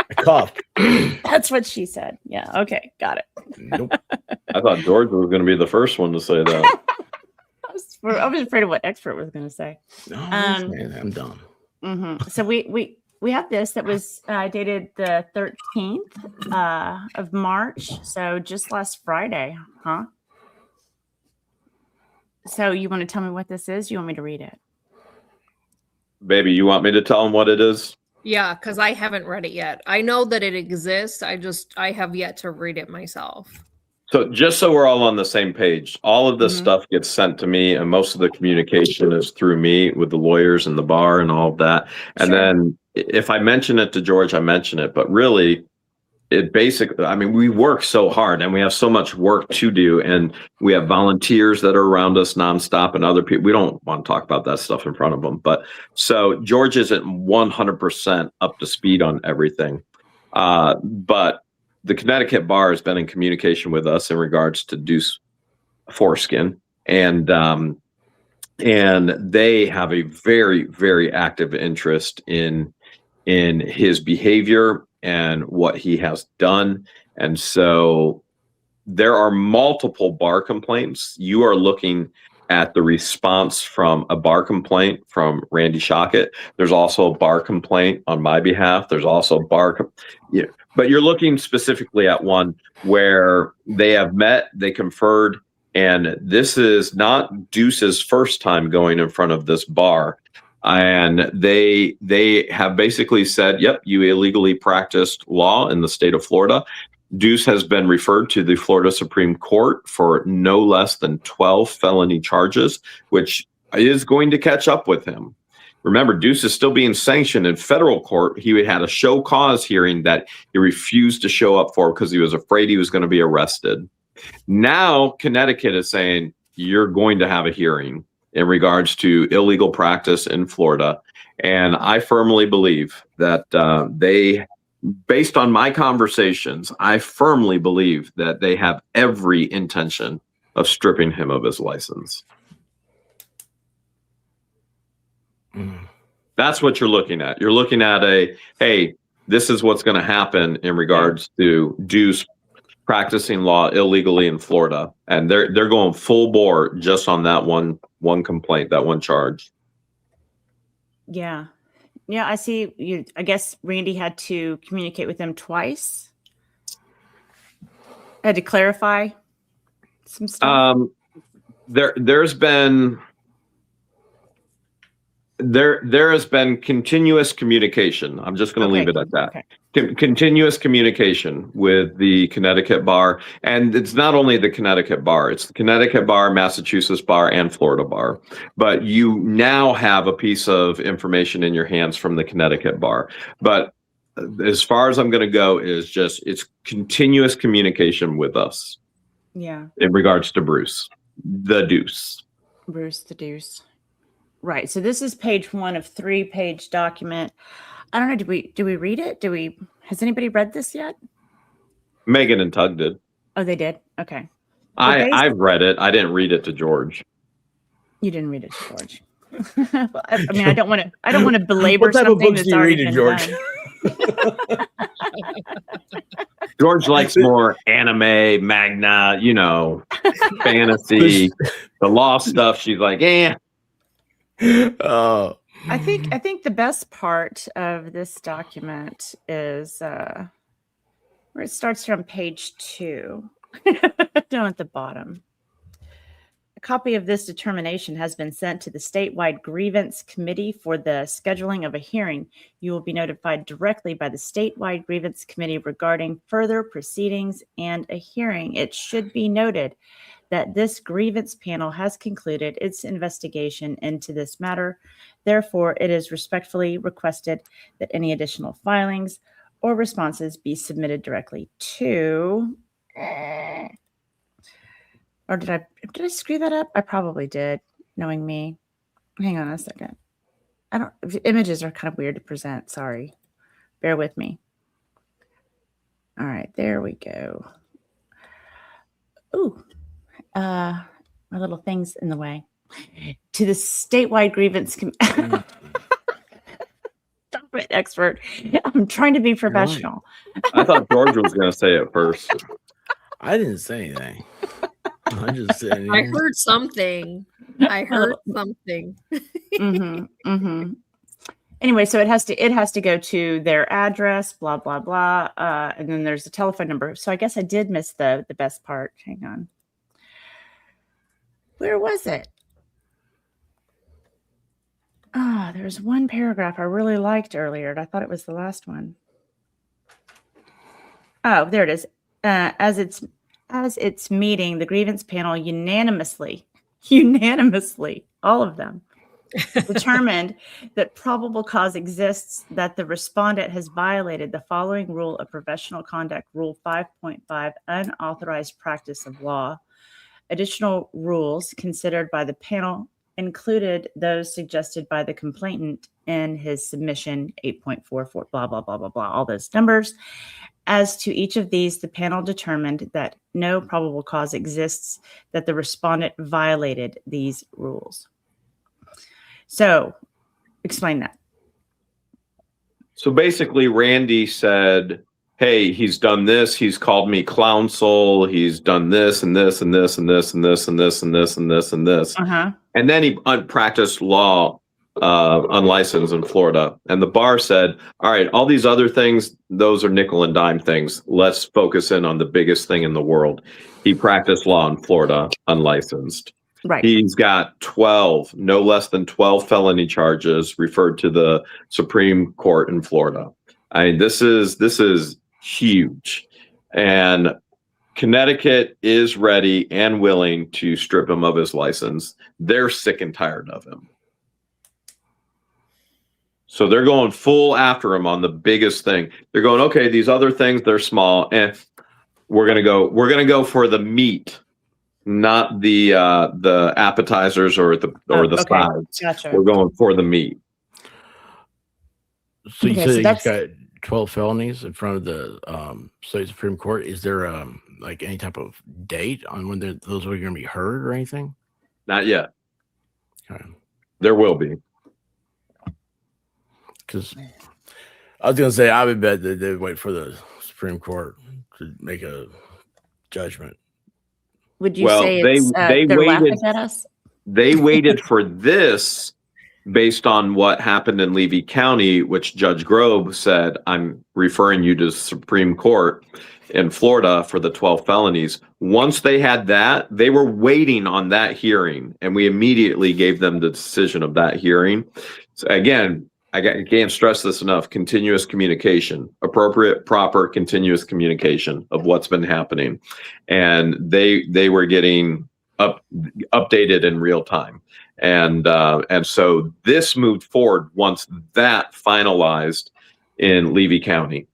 I coughed. That's what she said. Yeah. Okay. Got it. Nope. I thought George was going to be the first one to say that. I was afraid of what expert was going to say. No, man, I'm done. Mm-hmm. So we have this that was dated the 13th of March. So just last Friday, huh? So you want to tell me what this is? You want me to read it? Baby, you want me to tell him what it is? Yeah, because I haven't read it yet. I know that it exists. I have yet to read it myself. So just so we're all on the same page, all of this stuff gets sent to me, and most of the communication is through me with the lawyers and the bar and all of that. And then if I mention it to George, I mention it. But really, it basically, I mean, we work so hard and we have so much work to do, and we have volunteers that are around us nonstop and other people. We don't want to talk about that stuff in front of them. But so George isn't 100% up to speed on everything. But the Connecticut Bar has been in communication with us in regards to Deuce foreskin, and they have a very, very active interest in his behavior and what he has done. And so there are multiple bar complaints. You are looking at the response from a bar complaint from Randy Shockett. There's also a bar complaint on my behalf. There's also but you're looking specifically at one where they have met, they conferred, and this is not Deuce's first time going in front of this bar. And they have basically said, yep, you illegally practiced law in the state of Florida. Deuce has been referred to the Florida Supreme Court for no less than 12 felony charges, which is going to catch up with him. Remember, Deuce is still being sanctioned in federal court. He had a show cause hearing that he refused to show up for because he was afraid he was going to be arrested. Now, Connecticut is saying you're going to have a hearing in regards to illegal practice in Florida. And I firmly believe that based on my conversations, I firmly believe that they have every intention of stripping him of his license. That's what you're looking at. You're looking at hey, this is what's going to happen in regards to Deuce practicing law illegally in Florida. And they're going full bore just on that one complaint, that one charge. Yeah. Yeah, I see you. I guess Randy had to communicate with them twice. Had to clarify some stuff. There has been continuous communication. I'm just going to leave it at that. Okay. Continuous communication with the Connecticut Bar. And it's not only the Connecticut Bar, it's the Connecticut Bar, Massachusetts Bar, and Florida Bar. But you now have a piece of information in your hands from the Connecticut Bar. But as far as I'm going to go is just, it's continuous communication with us. Yeah. In regards to Bruce, the Deuce. Bruce the Deuce. Right. So this is page 1 of 3-page document. I don't know. Do we read it? Has anybody read this yet? Megan and Tug did. Oh, they did. Okay. I've read it. I didn't read it to George. You didn't read it to George. Well, I mean, I don't want to belabor what type something of books that's do you already read been to George? done. George likes more anime, manga, fantasy, the law stuff. She's like, Oh, I think the best part of this document is where it starts from page 2, down at the bottom. A copy of this determination has been sent to the statewide grievance committee for the scheduling of a hearing. You will be notified directly by the statewide grievance committee regarding further proceedings and a hearing. It should be noted that this grievance panel has concluded its investigation into this matter. Therefore, it is respectfully requested that any additional filings or responses be submitted directly to... Or did I screw that up? I probably did, knowing me. Hang on a second. Images are kind of weird to present. Sorry. Bear with me. All right, there we go. Ooh, my little thing's in the way. To the statewide grievance Stop it, expert. I'm trying to be professional. I thought George was going to say it first. I didn't say anything. I just said I heard something. Anyway, so it has to go to their address, blah blah blah, and then there's a telephone number. So I guess I did miss the best part. Hang on, where was it? There's one paragraph I really liked earlier, and I thought it was the last one. Oh, there it is. As its meeting, the grievance panel unanimously, all of them, determined that probable cause exists that the respondent has violated the following rule of professional conduct, Rule 5.5, unauthorized practice of law. Additional rules considered by the panel included those suggested by the complainant in his submission, 8.44, blah, blah, blah, blah, blah, all those numbers. As to each of these, the panel determined that no probable cause exists that the respondent violated these rules. So, explain that. So basically, Randy said, hey, he's done this. He's called me clown soul. He's done this and this and this and this and this and this and this and this and this. And then he practiced law unlicensed in Florida. And the bar said, all right, all these other things, those are nickel and dime things. Let's focus in on the biggest thing in the world. He practiced law in Florida unlicensed. Right. He's got 12, no less than 12 felony charges referred to the Supreme Court in Florida. I mean, this is huge. And Connecticut is ready and willing to strip him of his license. They're sick and tired of him. So they're going full after him on the biggest thing. They're going, okay, these other things, they're small. And we're gonna go for the meat, not the appetizers or the sides. Gotcha. We're going for the meat. So you said he's got 12 felonies in front of the state Supreme Court. Is there like any type of date on when those are going to be heard or anything? Not yet. Okay. There will be. Because I was going to say, I would bet that they'd wait for the Supreme Court to make a judgment. Would you say they're laughing at us? They waited for this based on what happened in Levy County, which Judge Grobe said, I'm referring you to the Supreme Court in Florida for the 12 felonies. Once they had that, they were waiting on that hearing, and we immediately gave them the decision of that hearing. So again, I can't stress this enough. Continuous communication, appropriate, proper, continuous communication of what's been happening. And they were getting updated in real time. And so this moved forward once that finalized in Levy County.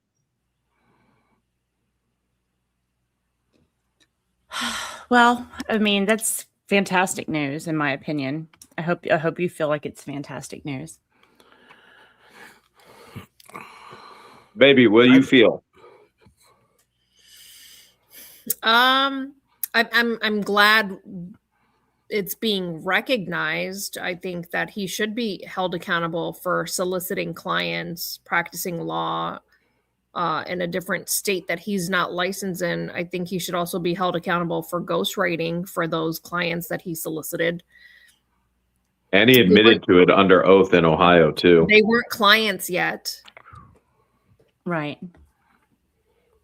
Well, I mean, that's fantastic news, in my opinion. I hope you feel like it's fantastic news. Baby, what do you feel? I'm glad it's being recognized. I think that he should be held accountable for soliciting clients, practicing law in a different state that he's not licensed in. I think he should also be held accountable for ghostwriting for those clients that he solicited. And he admitted to it under oath in Ohio, too. They weren't clients yet. Right.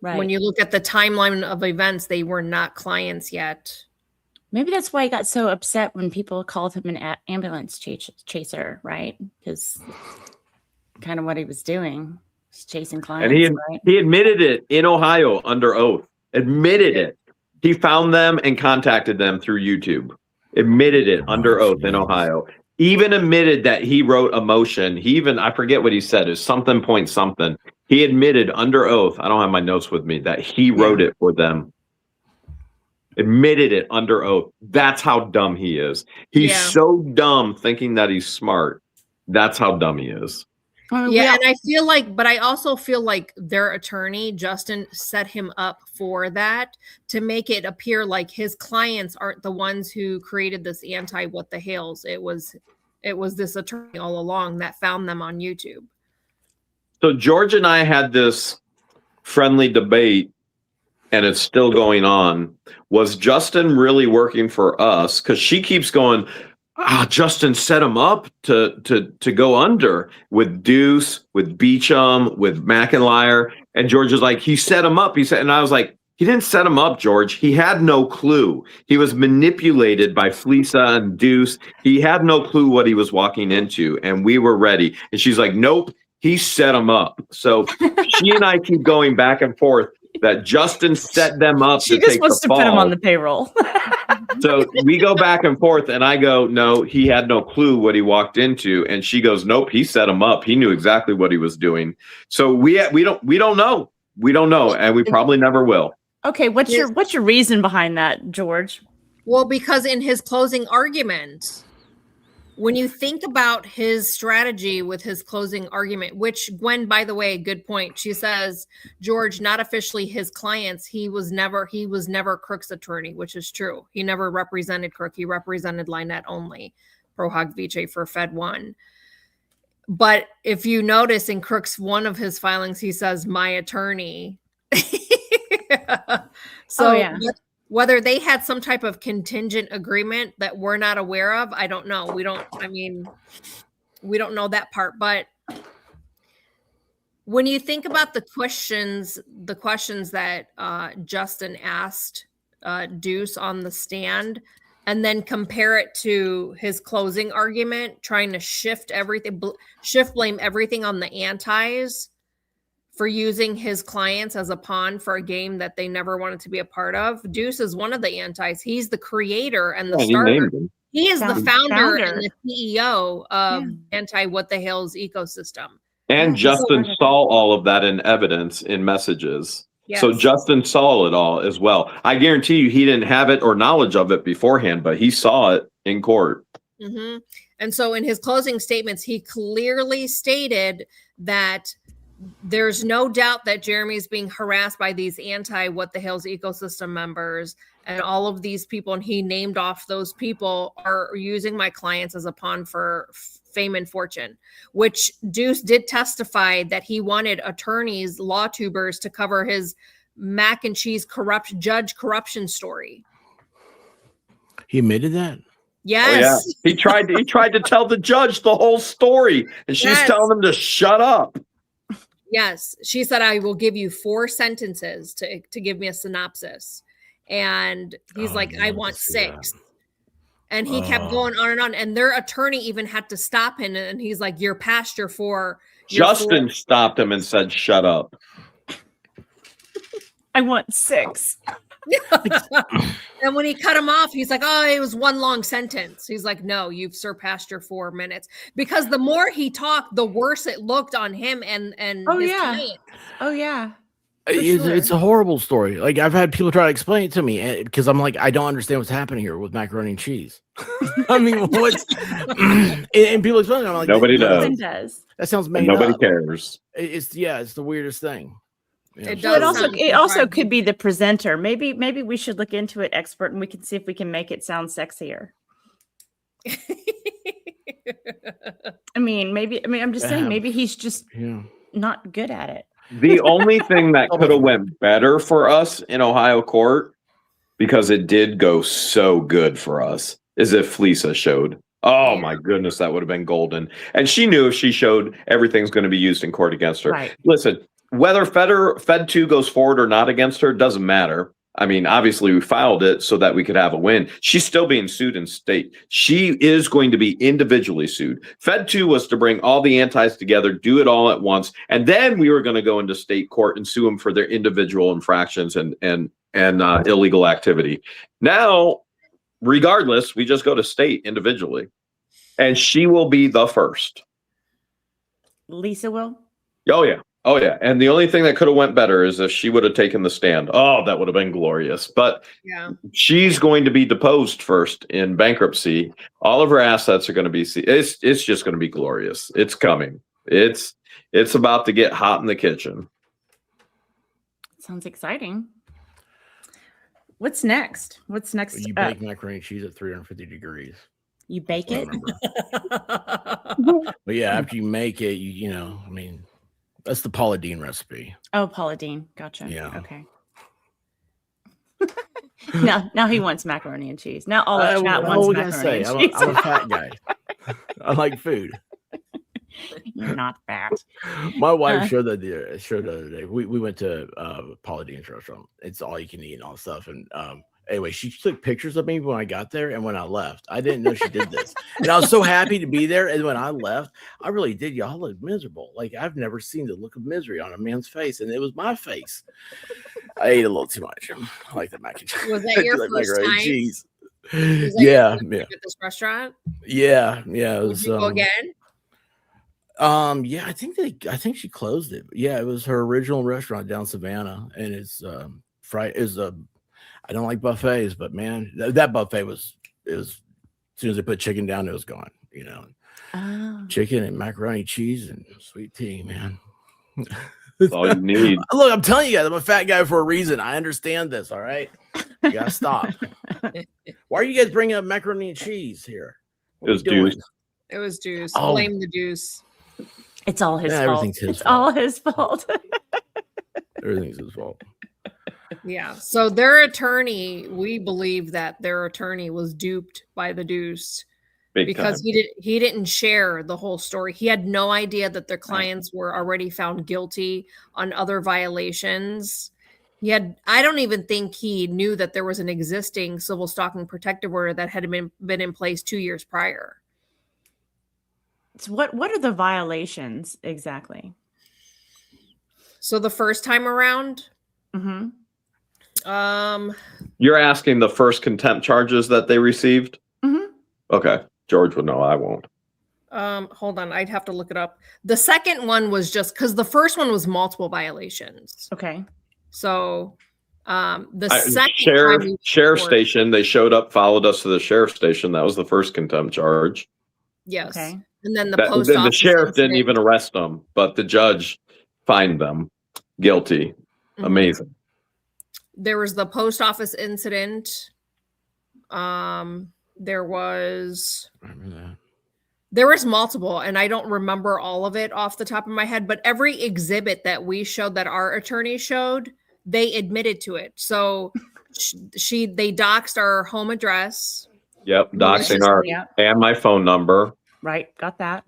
Right. When you look at the timeline of events, they were not clients yet. Maybe that's why he got so upset when people called him an ambulance chaser, right? Because kind of what he was doing, was chasing clients. And he admitted it in Ohio under oath. Admitted it. He found them and contacted them through YouTube. Admitted it under oath in Ohio. Even admitted that he wrote a motion. I forget what he said, is something point something. He admitted under oath, I don't have my notes with me, that he wrote it for them. Admitted it under oath. That's how dumb he is. He's so dumb thinking that he's smart. That's how dumb he is. Yeah, and I feel like, but I also feel like their attorney, Justin, set him up for that to make it appear like his clients aren't the ones who created this what the hales. It was this attorney all along that found them on YouTube. So George and I had this friendly debate, and it's still going on. Was Justin really working for us? Because she keeps going, Justin set him up to go under with Deuce, with Beecham, with McIntyre. And George is like, he set him up. And I was like, he didn't set him up, George. He had no clue. He was manipulated by FISA and Deuce. He had no clue what he was walking into, and we were ready. And she's like, nope, he set him up. So she and I keep going back and forth that Justin set them up. She just wants to put him on the payroll. So we go back and forth, and I go, no, he had no clue what he walked into. And she goes, nope, he set him up. He knew exactly what he was doing. So we don't know. We don't know, and we probably never will. Okay, what's your reason behind that, George? Well, because in his closing argument, when you think about his strategy with his closing argument, which Gwen, by the way, good point. She says, George, not officially his clients. He was never Crook's attorney, which is true. He never represented Crook. He represented Lynette only, pro hoc vice for Fed 1. But if you notice in Crook's one of his filings, he says, my attorney. So whether they had some type of contingent agreement that we're not aware of, I don't know. We don't know that part. But when you think about the questions that Justin asked Deuce on the stand, and then compare it to his closing argument, trying to shift blame everything on the antis for using his clients as a pawn for a game that they never wanted to be a part of. Deuce is one of the antis. He's the creator and the starter. He is the founder and the CEO of What the Hell's ecosystem. And Justin saw all of that in evidence in messages. Yes. So Justin saw it all as well. I guarantee you he didn't have it or knowledge of it beforehand, but he saw it in court. Mm-hmm. And so in his closing statements, he clearly stated that there's no doubt that Jeremy is being harassed by these What the Hell's ecosystem members, and all of these people, and he named off those people, are using my clients as a pawn for fame and fortune, which Deuce did testify that he wanted attorneys, law tubers, to cover his mac and cheese judge corruption story. He admitted that? Yes. Oh, yeah. He tried to tell the judge the whole story, and she's telling him to shut up. Yes. She said, I will give you 4 sentences to give me a synopsis. And he's like, I want 6. And he kept going on and on. And their attorney even had to stop him. And he's like, you're past your 4. Justin stopped him and said, shut up. I want 6. And when he cut him off, he's like, oh, it was one long sentence. He's like, no, you've surpassed your 4 minutes. Because the more he talked, the worse it looked on him and his client. Oh, yeah. It's a horrible story. Like, I've had people try to explain it to me because I'm like, I don't understand what's happening here with macaroni and cheese. I mean, what's and people explain it. I'm like, nobody does. That sounds made nobody up. Cares. It's the weirdest thing. Yeah. It also could be the presenter. Maybe we should look into it, expert, and we can see if we can make it sound sexier. I'm just saying, maybe he's just not good at it. The only thing that could have went better for us in Ohio court, because it did go so good for us, is if FISA showed Oh my goodness, that would have been golden. And she knew if she showed, everything's going to be used in court against her. Right. Listen, whether Fed 2 goes forward or not against her doesn't matter. I mean, obviously we filed it so that we could have a win. She's still being sued in state. She is going to be individually sued. Fed 2 was to bring all the antis together, do it all at once, and then we were going to go into state court and sue them for their individual infractions and illegal activity. Now, regardless, we just go to state individually, and she will be the first. Lisa will. Oh yeah. And the only thing that could have went better is if she would have taken the stand. Oh, that would have been glorious. But she's going to be deposed first in bankruptcy. All of her assets are going to be. It's just going to be glorious. It's coming. It's about to get hot in the kitchen. Sounds exciting. What's next? You bake macaroni and cheese at 350 degrees. You bake it? But yeah, after you make it, you know, I mean, that's the Paula Deen recipe. Oh, Paula Deen. Gotcha. Yeah. Okay. now he wants macaroni and cheese. Now all of chat wants macaroni and cheese. I'm a fat guy. I like food. You're not fat. My wife showed the other day. We went to Paula Deen's restaurant. It's all you can eat and all stuff. And anyway, she took pictures of me when I got there and when I left. I didn't know she did this. And I was so happy to be there. And when I left, I really did. Y'all look miserable. Like, I've never seen the look of misery on a man's face. And it was my face. I ate a little too much. I like the mac and cheese. Was that your first time? Cheese. Yeah. At this restaurant? Yeah. It was, Would you go again? Yeah, I think she closed it. Yeah, it was her original restaurant down Savannah. And it's I don't like buffets, but man, that buffet was as soon as they put chicken down, it was gone, you know. Chicken and macaroni cheese and sweet tea, man. That's all you need. Look, I'm telling you guys, I'm a fat guy for a reason. I understand this, all right? You gotta stop. Why are you guys bringing up macaroni and cheese here? It was Deuce. It was Deuce. Oh. Blame the Deuce. It's all his fault. Everything's his fault. All his fault. Everything's his fault. Yeah. So their attorney, we believe that their attorney was duped by the Deuce because he didn't share the whole story. He had no idea that their clients were already found guilty on other violations. I don't even think he knew that there was an existing civil stalking protective order that had been in place 2 years prior. So what are the violations exactly? So the first time around, you're asking the first contempt charges that they received? Okay. George would know. I won't. Hold on. I'd have to look it up. The second one was just because the first one was multiple violations. Okay. So the second sheriff station, they showed up, followed us to the sheriff station. That was the first contempt charge. Yes. Okay. And then the sheriff didn't even arrest them, but the judge fined them guilty. Amazing. There was the post office incident. There was multiple, and I don't remember all of it off the top of my head, but every exhibit that we showed, that our attorney showed, they admitted to it. So they doxed our home address. Yep. Doxing and my phone number. Right. Got that.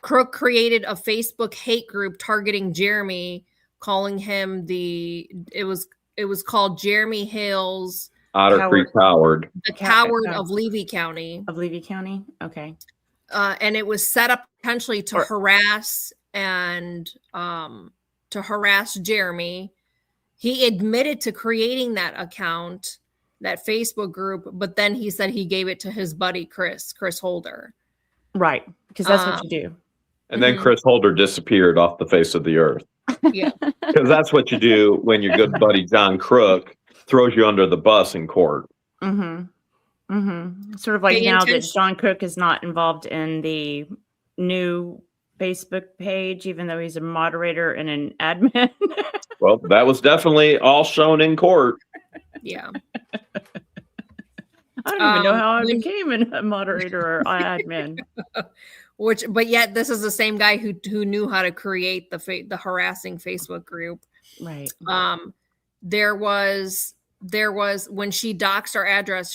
Crook created a Facebook hate group targeting Jeremy, calling him it was called Jeremy Hales, Otter Creek coward. The coward of Levy County. Of Levy County. Okay. And it was set up potentially to harass Jeremy. He admitted to creating that account, that Facebook group, but then he said he gave it to his buddy Chris Holder. Right, because that's what you do. And then Chris Holder disappeared off the face of the earth. Yeah. Because that's what you do when your good buddy John Crook throws you under the bus in court. Sort of like now that John Crook is not involved in the new Facebook page, even though he's a moderator and an admin. Well, that was definitely all shown in court. Yeah. I don't even know how I became a moderator or admin. But yet this is the same guy who knew how to create the harassing Facebook group. Right. There was when she doxed our address,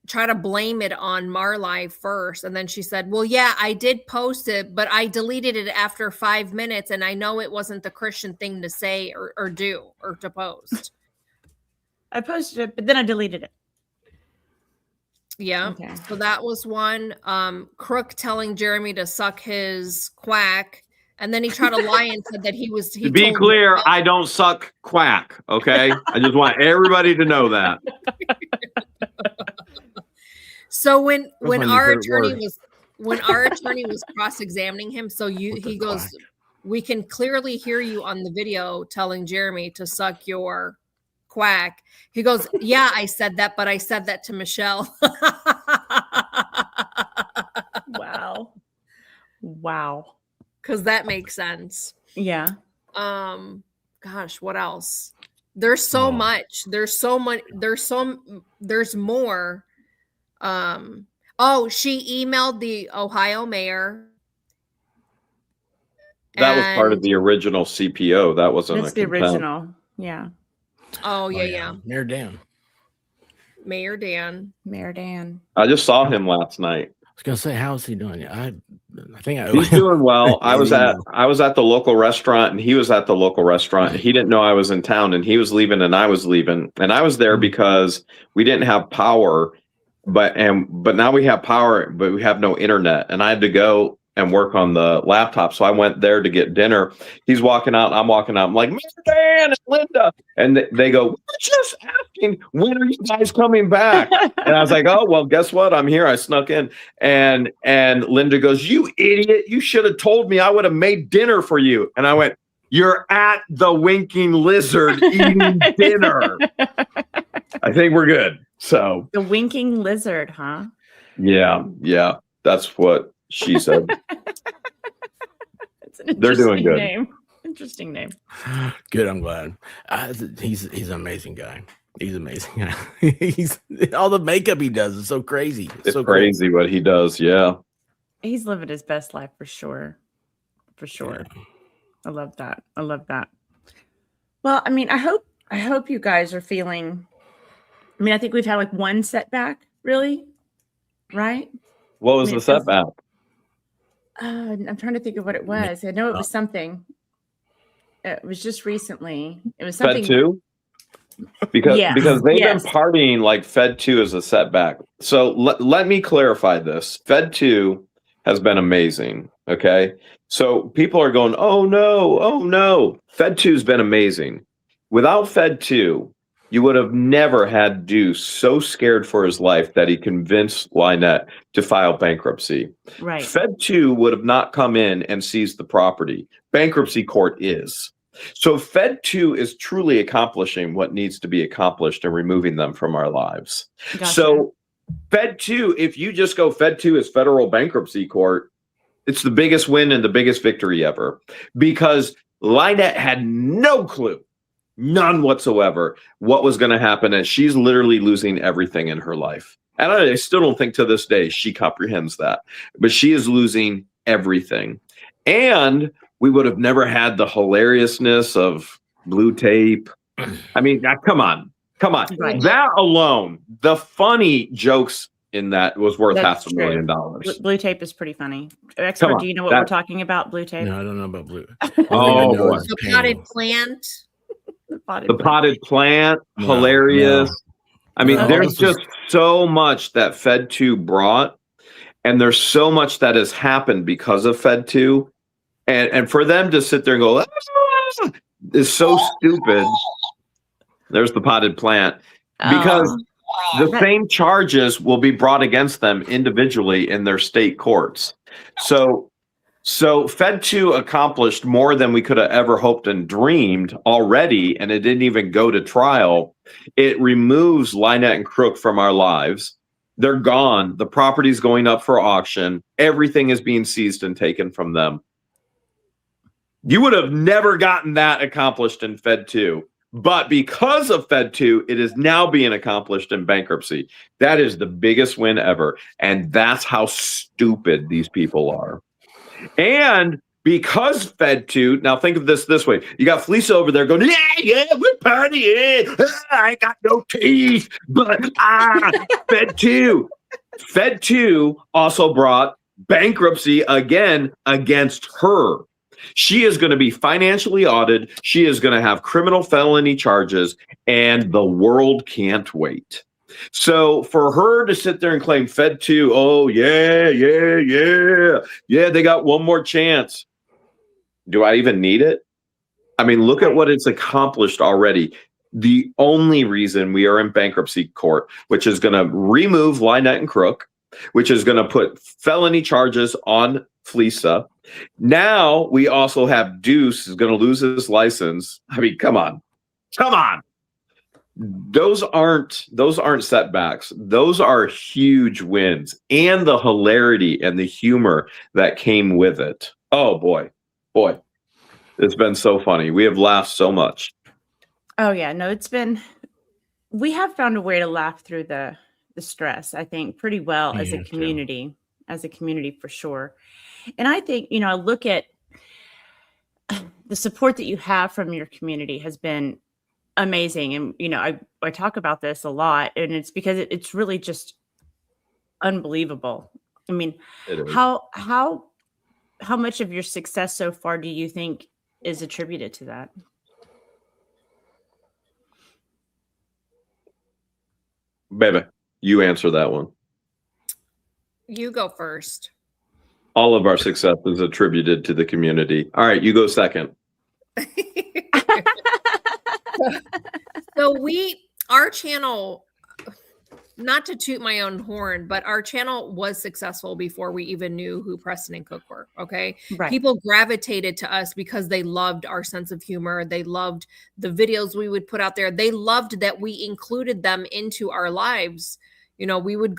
try to blame it on Marlive first. And then she said, well, yeah, I did post it, but I deleted it after 5 minutes. And I know it wasn't the Christian thing to say or do or to post. I posted it, but then I deleted it. Yeah. Okay. So that was one. Crook telling Jeremy to suck his quack. And then he tried to lie and said that he To be clear, I don't suck quack. Okay. I just want everybody to know that. So when our attorney was cross-examining him, he goes, quack? We can clearly hear you on the video telling Jeremy to suck your quack. He goes, yeah, I said that, but I said that to Michelle. Wow. Because that makes sense. Yeah. Gosh, what else? There's so much. There's more. She emailed the Ohio mayor. That was part of the original CPO. That wasn't That's the original. Yeah. Oh, yeah. Mayor Dan. I just saw him last night. I was gonna say, how is he doing? I think he's doing well. I was at the local restaurant, and he was at the local restaurant. He didn't know I was in town, and he was leaving, and I was leaving, and I was there because we didn't have power, but now we have power, but we have no internet, and I had to go and work on the laptop. So I went there to get dinner. He's walking out, I'm walking out. I'm like, Mr. Dan and Linda. And they go, we're just asking, when are you guys coming back? And I was like, oh, well, guess what? I'm here. I snuck in. And Linda goes, you idiot. You should have told me. I would have made dinner for you. And I went, you're at the Winking Lizard eating dinner. I think we're good. So the Winking Lizard, huh? Yeah. That's what she said. They're doing good. Name. Interesting name. Good. I'm glad. He's an amazing guy. He's amazing. He's all the makeup he does is so crazy. It's so crazy what he does. Yeah. He's living his best life for sure. Yeah. I love that. Well, I mean, I hope you guys are feeling. I mean, I think we've had like one setback, really, right? What was the setback? I'm trying to think of what it was. I know it was something. It was just recently. It was something. Fed 2? Because they've been partying like Fed 2 is a setback. So let me clarify this. Fed 2 has been amazing. Okay. So people are going, oh no. Fed 2 has been amazing. Without Fed 2, you would have never had Deuce so scared for his life that he convinced Lynette to file bankruptcy. Right. Fed 2 would have not come in and seized the property. Bankruptcy court is. So Fed 2 is truly accomplishing what needs to be accomplished and removing them from our lives. Gotcha. So Fed 2, if you just go Fed 2 is federal bankruptcy court, it's the biggest win and the biggest victory ever. Because Lynette had no clue. None whatsoever what was going to happen, and she's literally losing everything in her life. And I still don't think to this day she comprehends that, but she is losing everything. And we would have never had the hilariousness of blue tape. I mean, come on. Right. That alone, the funny jokes in that was worth $500,000. Blue tape is pretty funny. Expert, do you know what we're talking about? Blue tape? No, I don't know about blue. The potted plant. The potted plant, hilarious. I mean, there's just so much that Fed 2 brought, and there's so much that has happened because of Fed 2. And for them to sit there and go, is so stupid. There's the potted plant. Because the same charges will be brought against them individually in their state courts. So Fed 2 accomplished more than we could have ever hoped and dreamed already, and it didn't even go to trial. It removes Lynette and Crook from our lives. They're gone. The property's going up for auction. Everything is being seized and taken from them. You would have never gotten that accomplished in Fed 2. But because of Fed 2, it is now being accomplished in bankruptcy. That is the biggest win ever. And that's how stupid these people are. And because Fed 2, now think of this way. You got FISA over there going, yeah, we're partying. I ain't got no teeth, but Fed 2. Fed 2 also brought bankruptcy again against her. She is going to be financially audited. She is going to have criminal felony charges, and the world can't wait. So for her to sit there and claim Fed 2, oh, yeah, they got one more chance. Do I even need it? I mean, look at what it's accomplished already. The only reason we are in bankruptcy court, which is going to remove Lynette and Crook, which is going to put felony charges on FISA. Now we also have Deuce is going to lose his license. I mean, come on. Those aren't setbacks. Those are huge wins, and the hilarity and the humor that came with it. Oh boy, it's been so funny. We have laughed so much. Oh yeah, no, we have found a way to laugh through the stress, I think, pretty well as a community for sure. And I think, I look at the support that you have from your community has been amazing. And, I talk about this a lot, and it's because it's really just unbelievable. I mean, how much of your success so far do you think is attributed to that? Baby, you answer that one. You go first. All of our success is attributed to the community. All right, you go second. So our channel, not to toot my own horn, but our channel was successful before we even knew who Preston and Cook were. Okay. Right. People gravitated to us because they loved our sense of humor. They loved the videos we would put out there. They loved that we included them into our lives. We would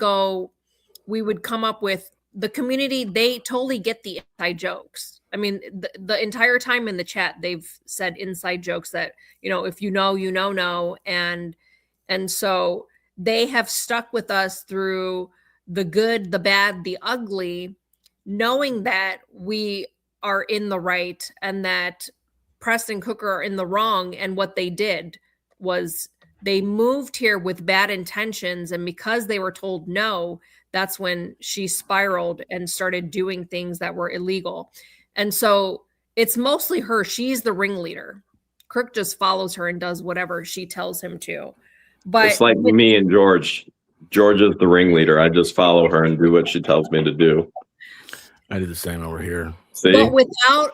come up with the community. They totally get the inside jokes. I mean, the entire time in the chat, they've said inside jokes that, if you know. And so they have stuck with us through the good, the bad, the ugly, knowing that we are in the right and that Preston Cook are in the wrong. And what they did was they moved here with bad intentions. And because they were told no, that's when she spiraled and started doing things that were illegal. And so it's mostly her. She's the ringleader. Crook just follows her and does whatever she tells him to. But it's like me and George. George is the ringleader. I just follow her and do what she tells me to do. I do the same over here. See? But without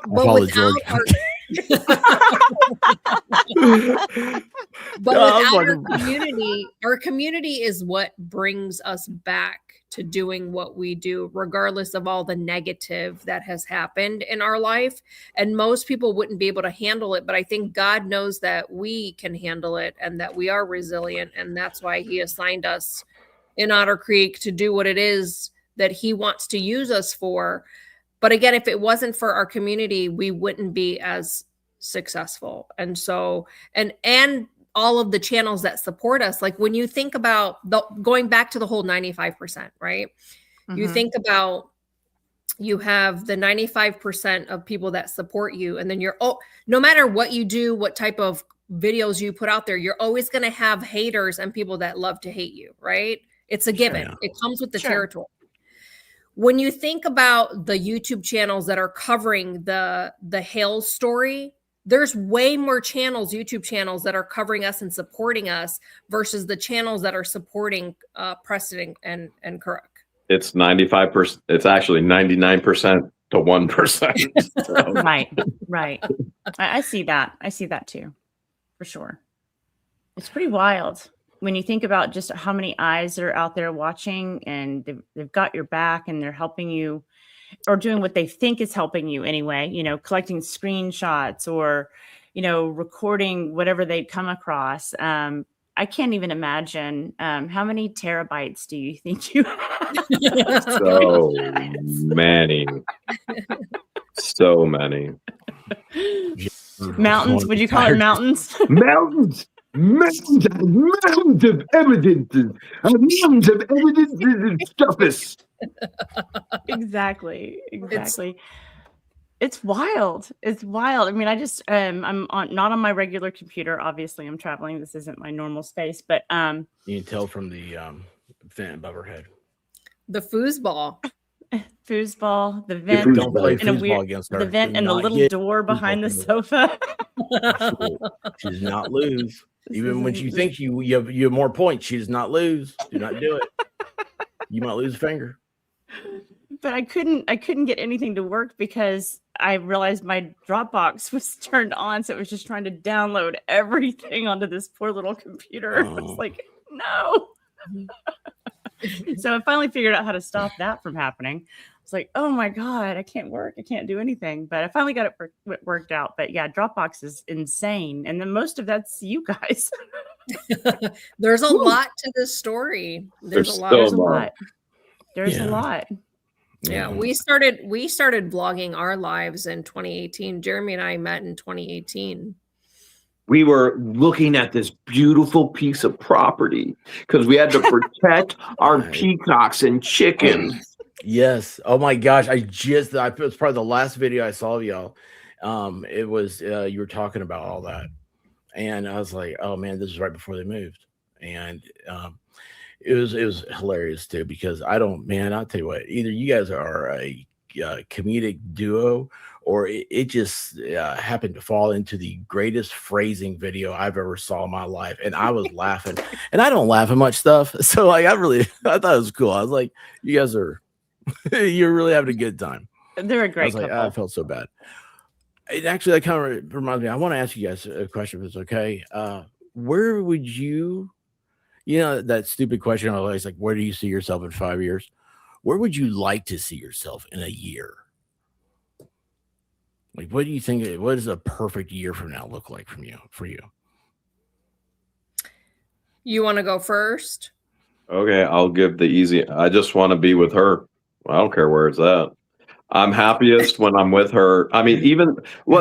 our community is what brings us back to doing what we do, regardless of all the negative that has happened in our life. And most people wouldn't be able to handle it, but I think God knows that we can handle it and that we are resilient. And that's why he assigned us in Otter Creek to do what it is that he wants to use us for. But again, if it wasn't for our community, we wouldn't be as successful. And so, and all of the channels that support us, like when you think about going back to the whole 95%, right? Mm-hmm. You think about, you have the 95% of people that support you. And then no matter what you do, what type of videos you put out there, you're always going to have haters and people that love to hate you, right? It's a given. Sure. It comes with the territory. When you think about the YouTube channels that are covering the Hale story, there's way more YouTube channels that are covering us and supporting us versus the channels that are supporting Preston and Crook. It's 95%. It's actually 99% to 1%. So. Right. I see that. I see that too, for sure. It's pretty wild when you think about just how many eyes are out there watching, and they've got your back and they're helping you, or doing what they think is helping you anyway, collecting screenshots or, recording whatever they come across. I can't even imagine how many terabytes do you think you have? So many. So many. Mountains? Would you call it mountains? Mountains. Mountains of evidences. Mountains of evidences and stuffus. Exactly. It's wild. It's wild. I mean, I just I'm not on my regular computer. Obviously, I'm traveling. This isn't my normal space, but You can tell from the vent above her head. The foosball. Foosball, the vent, foosball. Don't play and a foosball weird, against her. the vent Do and the not little get door behind the foosball sofa. She does not lose. This Even when isn't- you think you have more points, she does not lose. Do not do it. You might lose a finger. But I couldn't get anything to work because I realized my Dropbox was turned on, so it was just trying to download everything onto this poor little computer. I was Oh. like, no. So I finally figured out how to stop that from happening. I was like, oh my God, I can't work. I can't do anything. But I finally got it worked out. But yeah, Dropbox is insane. And then most of that's you guys. There's a lot to this story. There's a lot. so There's a much. lot. There's Yeah. a lot. Yeah, we started vlogging our lives in 2018. Jeremy and I met in 2018. We were looking at this beautiful piece of property because we had to protect our Right. peacocks and chickens. Yes. Oh my gosh. I it was probably the last video I saw of y'all. It was you were talking about all that. And I was like, oh man, this is right before they moved. And it was hilarious too, because I'll tell you what, either you guys are a comedic duo, or it just happened to fall into the greatest phrasing video I've ever saw in my life. And I was laughing, and I don't laugh at much stuff. So like, I thought it was cool. I was like, you guys are, you're really having a good time. They're a I great was like, couple. I felt so bad. It actually, that kind of reminds me, I want to ask you guys a question, if it's okay. Where would you that stupid question always, like, where do you see yourself in 5 years? Where would you like to see yourself in a year? Like, what do you think? What does a perfect year from now look like for you? You want to go first? Okay, I'll give the easy. I just want to be with her. I don't care where it's at. I'm happiest when I'm with her. I mean, even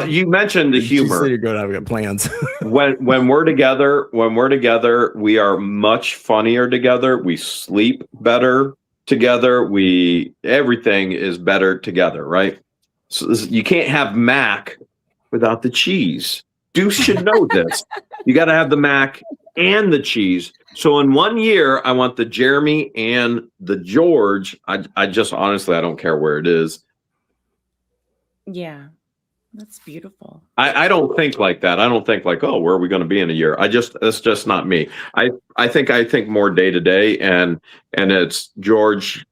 you mentioned the humor. You're going to have plans. when we're together, we are much funnier together. We sleep better together. Everything is better together, right? So you can't have mac without the cheese. Deuce should know this. You got to have the mac and the cheese. So in 1 year, I want the Jeremy and the George. I just honestly, I don't care where it is. Yeah, that's beautiful. I don't think like that. I don't think like, oh, where are we going to be in a year? That's just not me. I think more day to day, and it's George.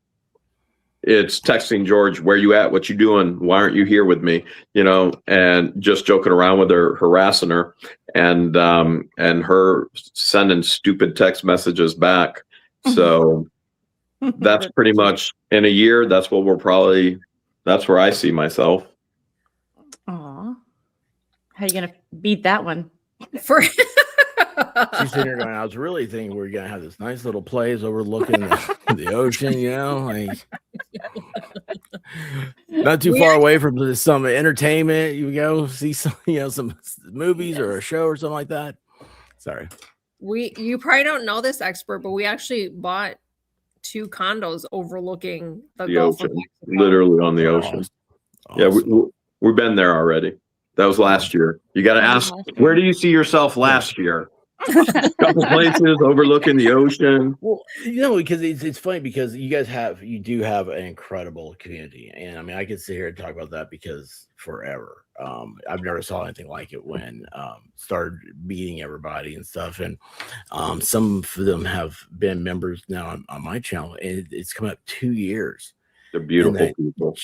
It's texting George, where you at? What you doing? Why aren't you here with me? And just joking around with her, harassing her, and her sending stupid text messages back. So that's pretty much in a year. That's where I see myself. Aw. How are you gonna beat that one? For She's sitting there going, I was really thinking we're going to have this nice little place overlooking the ocean, like not too far away from some entertainment. You go see some, some movies or a show or something like that. Sorry. you probably don't know this, expert, but we actually bought 2 condos overlooking the Gulf of ocean, Mexico. literally on the ocean. Awesome. Yeah, we've been there already. That was last year. You got to ask, where do you see yourself last year? Couple places overlooking the ocean. Well, because it's funny, because you do have an incredible community, and I mean, I could sit here and talk about that because forever. I've never saw anything like it when started meeting everybody and stuff, and some of them have been members now on my channel, and it's come up 2 years. They're beautiful people.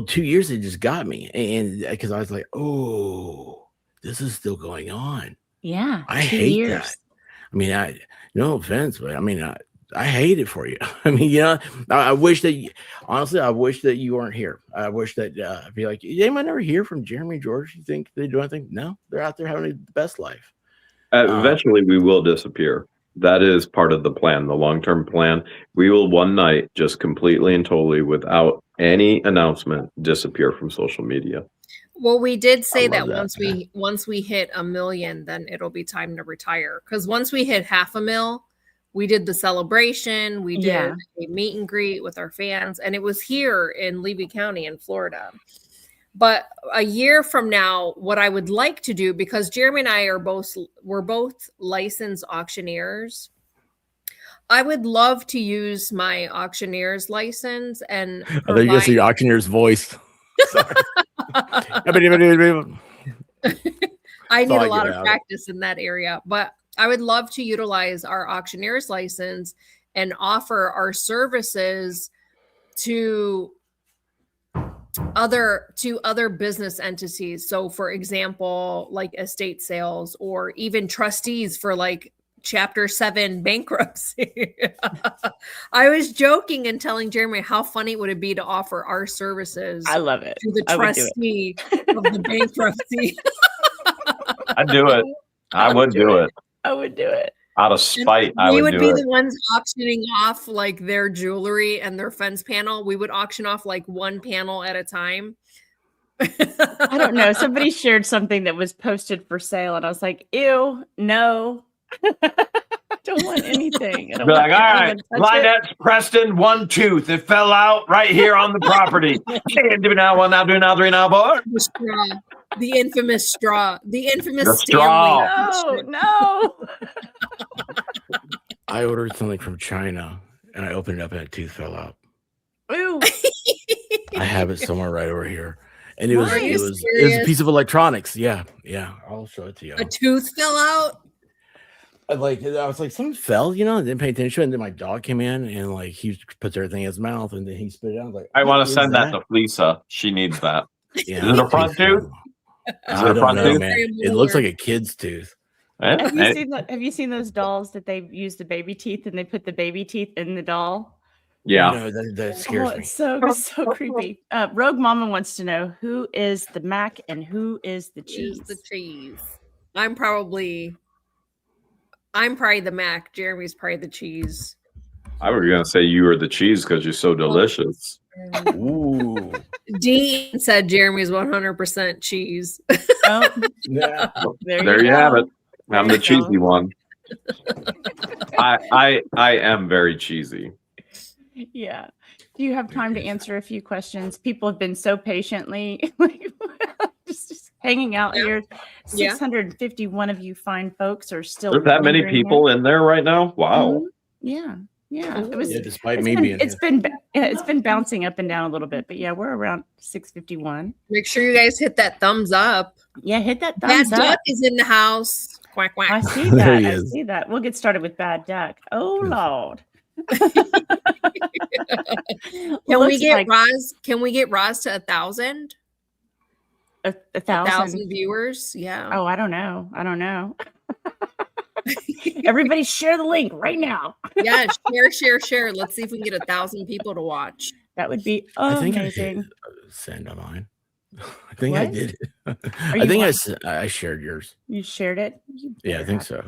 2 years it just got me, and because I was like, oh, this is still going on. Yeah, I 2 hate years. that. I mean, no offense, but I mean, I hate it for you. I mean, I wish that honestly, I wish that you weren't here. I wish that I'd be like, you might never hear from Jeremy, George. You think they do anything? No, they're out there having the best life. Eventually, we will disappear. That is part of the plan, the long-term plan. We will one night just completely and totally, without any announcement, disappear from social media. Well, we did say that, that. once we hit 1 million, then it'll be time to retire. Because once we hit 500,000, we did the celebration. We did a meet and greet with our fans, and it was here in Levy County in Florida. But a year from now, what I would like to do, because Jeremy and I we're both licensed auctioneers. I would love to use my auctioneer's license and I think you see the auctioneer's voice. I need a lot of practice in that area, but I would love to utilize our auctioneer's license and offer our services to other business entities. So for example, like estate sales or even trustees for like Chapter 7 bankruptcy. I was joking and telling Jeremy how funny would it be to offer our services. I love it. To the trustee of the bankruptcy. I'd do it. I would do it. I would do it. Out of spite, I would do it. We would be the ones auctioning off like their jewelry and their fence panel. We would auction off like one panel at a time. I don't know. Somebody shared something that was posted for sale, and I was like, ew, no. I don't want anything. I don't Be want like, all right, Lynette's Preston, one tooth. It fell out right here on the property. Do now, one now, do now, three now, boy. The infamous straw. The infamous the straw. No. I ordered something from China and I opened it up and a tooth fell out. Ooh. I have it somewhere right over here. And it was a piece of electronics. Yeah. I'll show it to you. A tooth fell out? I was like, something fell, you know, and didn't pay attention. And then my dog came in and like he puts everything in his mouth and then he spit it out. Like, I want to send that to Lisa. She needs that. Yeah, is it a front tooth? I don't know, man. It looks like a kid's tooth. Have you seen those dolls that they use the baby teeth and they put the baby teeth in the doll? Yeah. No, that scares me. It's so creepy. Rogue Mama wants to know who is the mac and who is the cheese. I'm probably the mac. Jeremy's probably the cheese. I was going to say you were the cheese because you're so delicious. Ooh. Dean said Jeremy's 100% cheese. Oh, yeah. There you have it. I'm the cheesy one. I am very cheesy. Yeah. Do you have time to answer a few questions? People have been so patiently just hanging out here. 651 of you fine folks are still. There's that many people in there right now. Wow. Yeah. It was. Despite me being. It's been bouncing up and down a little bit, but yeah, we're around 651. Make sure you guys hit that thumbs up. Yeah, hit that thumbs up. Bad Duck is in the house. Quack quack. I see that. I see that. We'll get started with Bad Duck. Oh Lord. Can we get Roz to 1,000? 1,000 viewers? Yeah. Oh, I don't know. Everybody share the link right now. Yeah, share. Let's see if we can get 1,000 people to watch. That would be amazing. I think send on mine. I think I did. I shared yours. You shared it? Yeah, I think so.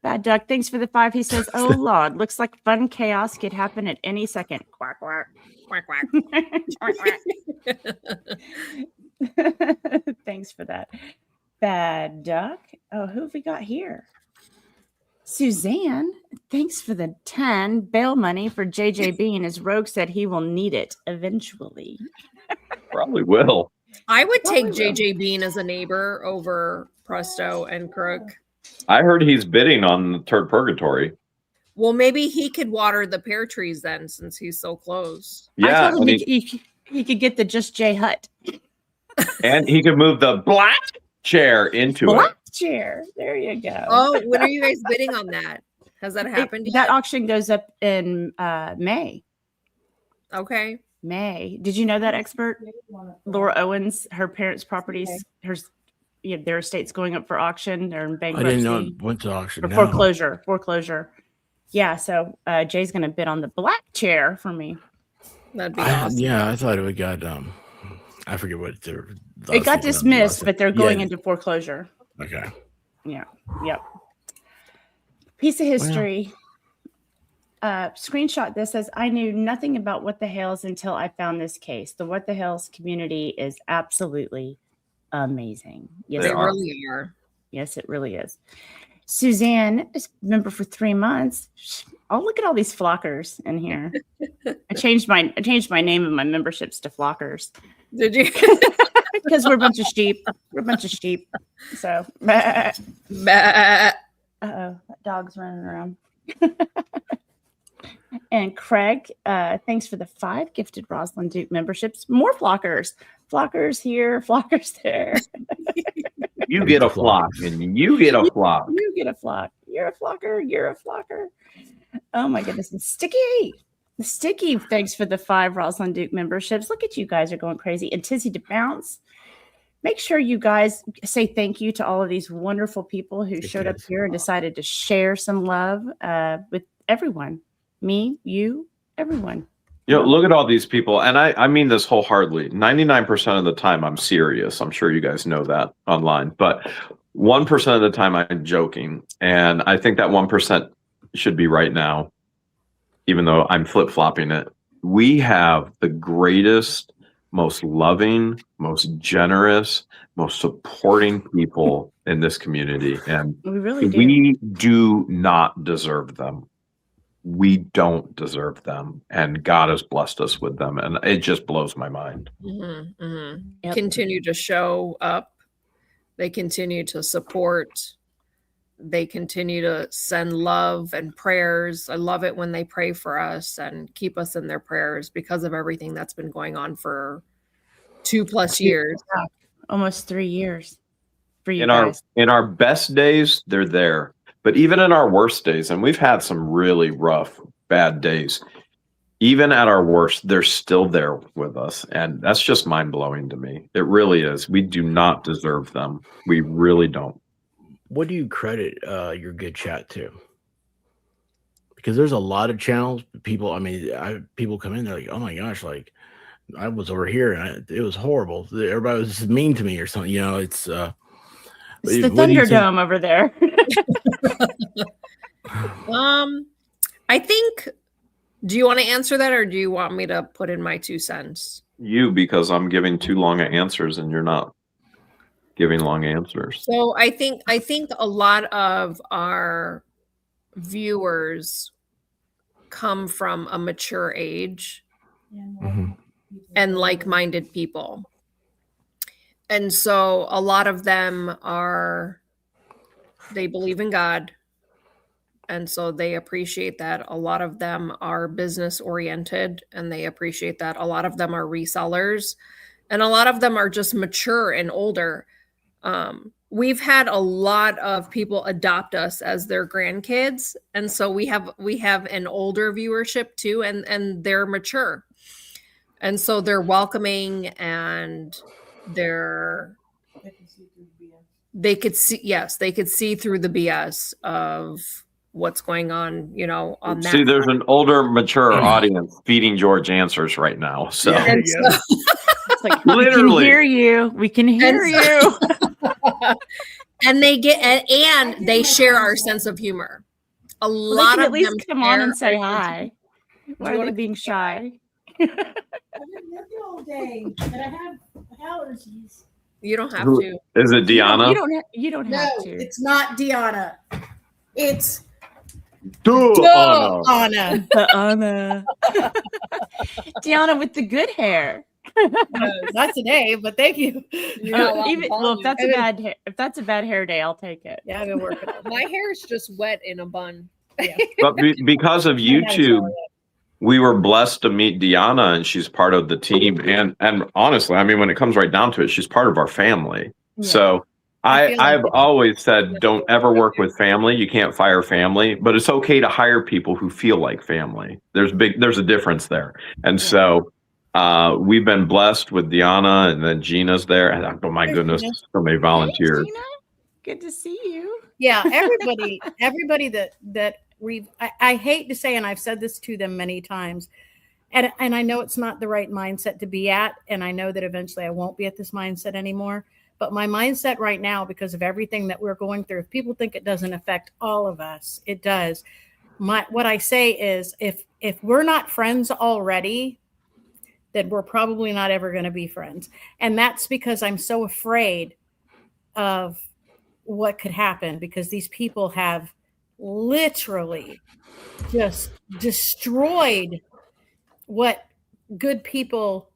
Bad Duck, thanks for the 5. He says, "Oh Lord, looks like fun chaos could happen at any second." Quack quack quack quack. Thanks for that, Bad Duck. Oh, who have we got here? Suzanne, thanks for the 10 bail money for JJ Bean, as Rogue said he will need it eventually. Probably will. I would take JJ Bean as a neighbor over Presto and Crook. I heard he's bidding on the Third Purgatory. Well, maybe he could water the pear trees then, since he's so close. Yeah, I told him he could get the Just J Hut. And he could move the black chair into black chair. There you go. Oh, when are you guys bidding on that? Has that happened yet? That auction goes up in May. Okay. May. Did you know that, expert? Laura Owens, her parents' properties, their estate's going up for auction. They're in bankruptcy. I didn't know it went to auction. Or foreclosure. Yeah, so Jay's going to bid on the black chair for me. That'd be awesome. Yeah, I thought it got I forget what it got dismissed, but they're going into foreclosure. Okay. Yeah. Yep. Piece of history. Screenshot this says, "I knew nothing about What the Hells until I found this case. The What the Hells community is absolutely amazing." Yes, they really are. Yes, it really is. Suzanne is a member for 3 months. Oh, look at all these flockers in here. I changed my name of my memberships to flockers. Thanks, Suzanne. Thanks for the 5. He says, "Oh Lord, looks like fun chaos could happen at any second." Quack quack. Quack quack. Thanks for that. Bad Duck, thanks for the 10 bail money for JJ Bean, as Rogue said he will need it eventually. Did you? Because we're a bunch of sheep. We're a bunch of sheep. So, uh-oh, that dog's running around. And Craig, thanks for the 5 gifted Rosalind Duke memberships. More flockers. Flockers here, flockers there. You get a flock, and you get a flock. You get a flock. You're a flocker. You're a flocker. Oh my goodness. And Sticky, thanks for the 5 Rosalind Duke memberships. Look at you guys are going crazy. And Tizzy to Bounce. Make sure you guys say thank you to all of these wonderful people who showed up here and decided to share some love with everyone. Me, you, everyone. You know, look at all these people. And I mean this wholeheartedly. 99% of the time I'm serious. I'm sure you guys know that online. But 1% of the time I'm joking. And I think that 1% should be right now, even though I'm flip-flopping it. We have the greatest, most loving, most generous, most supporting people in this community. And We really do. we do not deserve them. We don't deserve them. And God has blessed us with them. And it just blows my mind. Yep. Continue to show up. They continue to support. They continue to send love and prayers. I love it when they pray for us and keep us in their prayers because of everything that's been going on for 2+ years. Almost 3 years for you In guys. our best days, they're there. But even in our worst days, and we've had some really rough, bad days, even at our worst, they're still there with us. And that's just mind-blowing to me. It really is. We do not deserve them. We really don't. What do you credit your good chat to? Because there's a lot of channels. People, people come in, they're like, oh my gosh, like I was over here and it was horrible. Everybody was just mean to me or something. You know, it's the Thunderdome over there. I think, do you want to answer that or do you want me to put in my 2 cents? You, because I'm giving too long answers and you're not giving long answers. So I think a lot of our viewers come from a mature age and like-minded people. And so a lot of them they believe in God. And so they appreciate that. A lot of them are business oriented and they appreciate that. A lot of them are resellers and a lot of them are just mature and older. We've had a lot of people adopt us as their grandkids. And so we have an older viewership too, and they're mature. And so they're welcoming and they could see through the BS of what's going on, on that. See, there's an older, mature audience feeding George answers right now. So, It's like, literally, we can hear you. And they share our sense of humor. A lot of at least them come on and say hi. Why are they being shy? I've been working all day, and I have allergies. You don't have to. Is it Deanna? You don't No, have to. it's not Deanna. It's Anna. Deanna with the good hair. not today, but thank you. If that's a bad hair day, I'll take it. Yeah, I've been working. My hair is just wet in a bun. Yeah. But because of YouTube, we were blessed to meet Deanna, and she's part of the team. And honestly, I mean, when it comes right down to it, she's part of our family. Yeah. So I've always said, don't ever work with family. You can't fire family, but it's okay to hire people who feel like family. There's a difference there. And so we've been blessed with Deanna, and then Gina's there. And oh my goodness, so many volunteers. Hey, Gina. Good to see you. Yeah, everybody that I hate to say, and I've said this to them many times, and I know it's not the right mindset to be at, and I know that eventually I won't be at this mindset anymore. But my mindset right now, because of everything that we're going through, if people think it doesn't affect all of us, it does. What I say is, if we're not friends already, then we're probably not ever going to be friends. And that's because I'm so afraid of what could happen, because these people have literally just destroyed what good people,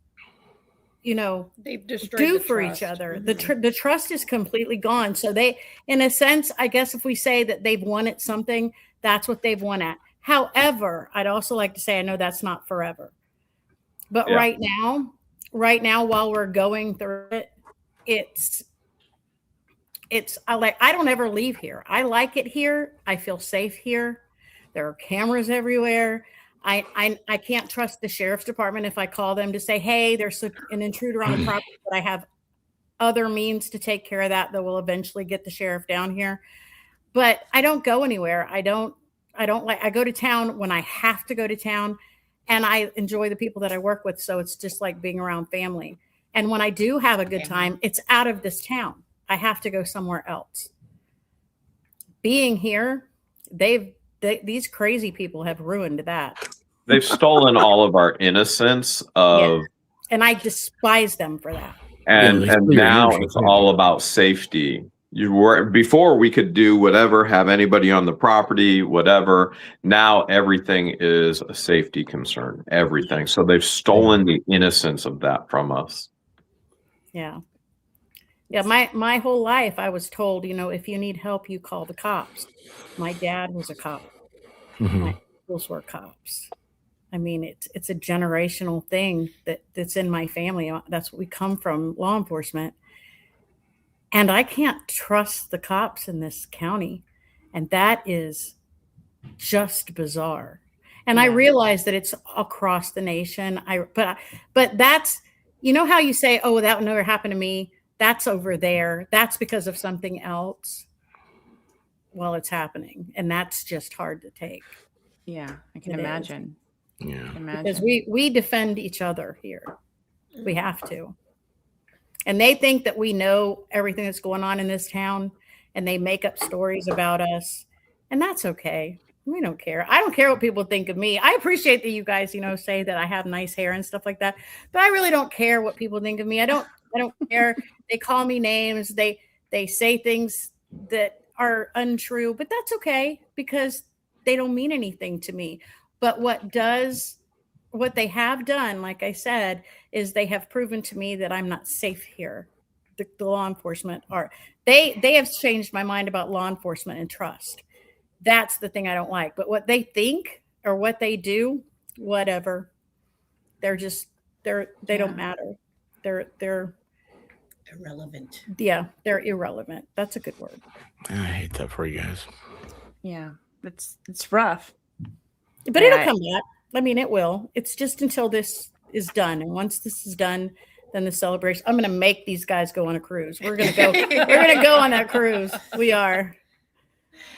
they've destroyed do the for trust. each other. The trust is completely gone. So they, in a sense, I guess if we say that they've won at something, that's what they've won at. However, I'd also like to say, I know that's not forever, but right now, while we're going through it, I don't ever leave here. I like it here. I feel safe here. There are cameras everywhere. I can't trust the sheriff's department if I call them to say, hey, there's an intruder on the property, but I have other means to take care of that will eventually get the sheriff down here. But I don't go anywhere. I go to town when I have to go to town, and I enjoy the people that I work with. So it's just like being around family. And when I do have a good time, it's out of this town. I have to go somewhere else. Being here, these crazy people have ruined that. They've stolen all of our innocence of, and I despise them for that. And now it's all about safety. Before we could do whatever, have anybody on the property, whatever. Now everything is a safety concern. Everything. So they've stolen the innocence of that from us. Yeah. Yeah, my whole life I was told, if you need help, you call the cops. My dad was a cop. My uncles were cops. I mean, it's a generational thing that's in my family. That's what we come from, law enforcement. And I can't trust the cops in this county. And that is just bizarre. And I realize that it's across the nation. But that's, how you say, oh, that would never happen to me. That's over there. That's because of something else. Well, it's happening. And that's just hard to take. Yeah, I can imagine. Yeah. Because we defend each other here. We have to. And they think that we know everything that's going on in this town, and they make up stories about us. And that's okay. We don't care. I don't care what people think of me. I appreciate that you guys, say that I have nice hair and stuff like that. But I really don't care what people think of me. I don't care. They call me names. They say things that are untrue, but that's okay because they don't mean anything to me. But what they have done, like I said, is they have proven to me that I'm not safe here. The law enforcement they have changed my mind about law enforcement and trust. That's the thing I don't like. But what they think or what they do, whatever, they don't matter. They're irrelevant. Yeah, they're irrelevant. That's a good word. I hate that for you guys. Yeah, it's rough. But it'll come back. I mean, it will. It's just until this is done. And once this is done, then the celebration. I'm going to make these guys go on a cruise. We're going to go. We're going to go on that cruise. We are.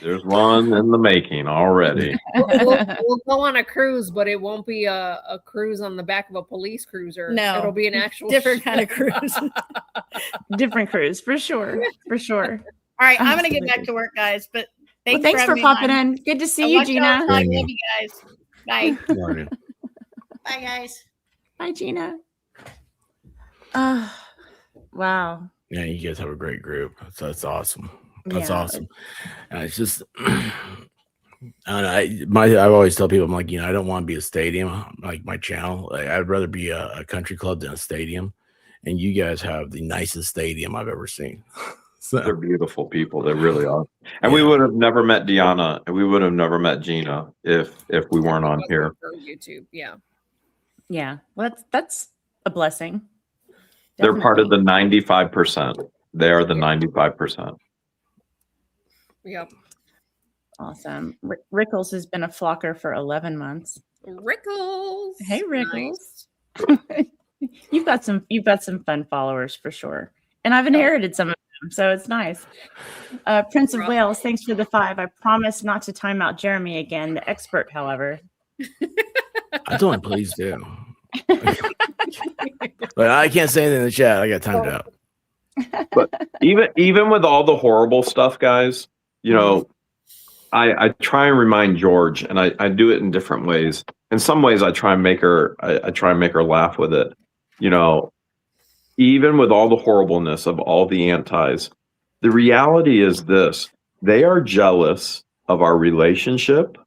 There's one in the making already. We'll go on a cruise, but it won't be a cruise on the back of a police cruiser. No, it'll be an actual different kind of cruise. Different cruise, for sure. For sure. All right, I'm going to get back to work, guys. But thanks for popping in. Good to see you, Gina. I love you guys. Bye. Bye, guys. Bye, Gina. Wow. Yeah, you guys have a great group. That's awesome. That's awesome. It's just, I don't know. I always tell people, I'm like, I don't want to be a stadium like my channel. I'd rather be a country club than a stadium. And you guys have the nicest stadium I've ever seen. So. They're beautiful people. They really are. And we would have never met Deanna, and we would have never met Gina if we weren't on here. YouTube, yeah. Yeah. Well, that's a blessing. They're part of the 95%. They are the 95%. Yep. Awesome. Rickles has been a flocker for 11 months. Rickles. Hey, Rickles. Nice. You've got some fun followers for sure. And I've inherited some of them, so it's nice. Prince of Wales, thanks for the 5. I promise not to time out Jeremy again, the expert, however. I told him, please do. But I can't say anything in the chat. I got timed out. But even with all the horrible stuff, guys, I try and remind George, and I do it in different ways. In some ways, I try and make her laugh with it. Even with all the horribleness of all the antis, the reality is this: they are jealous of our relationship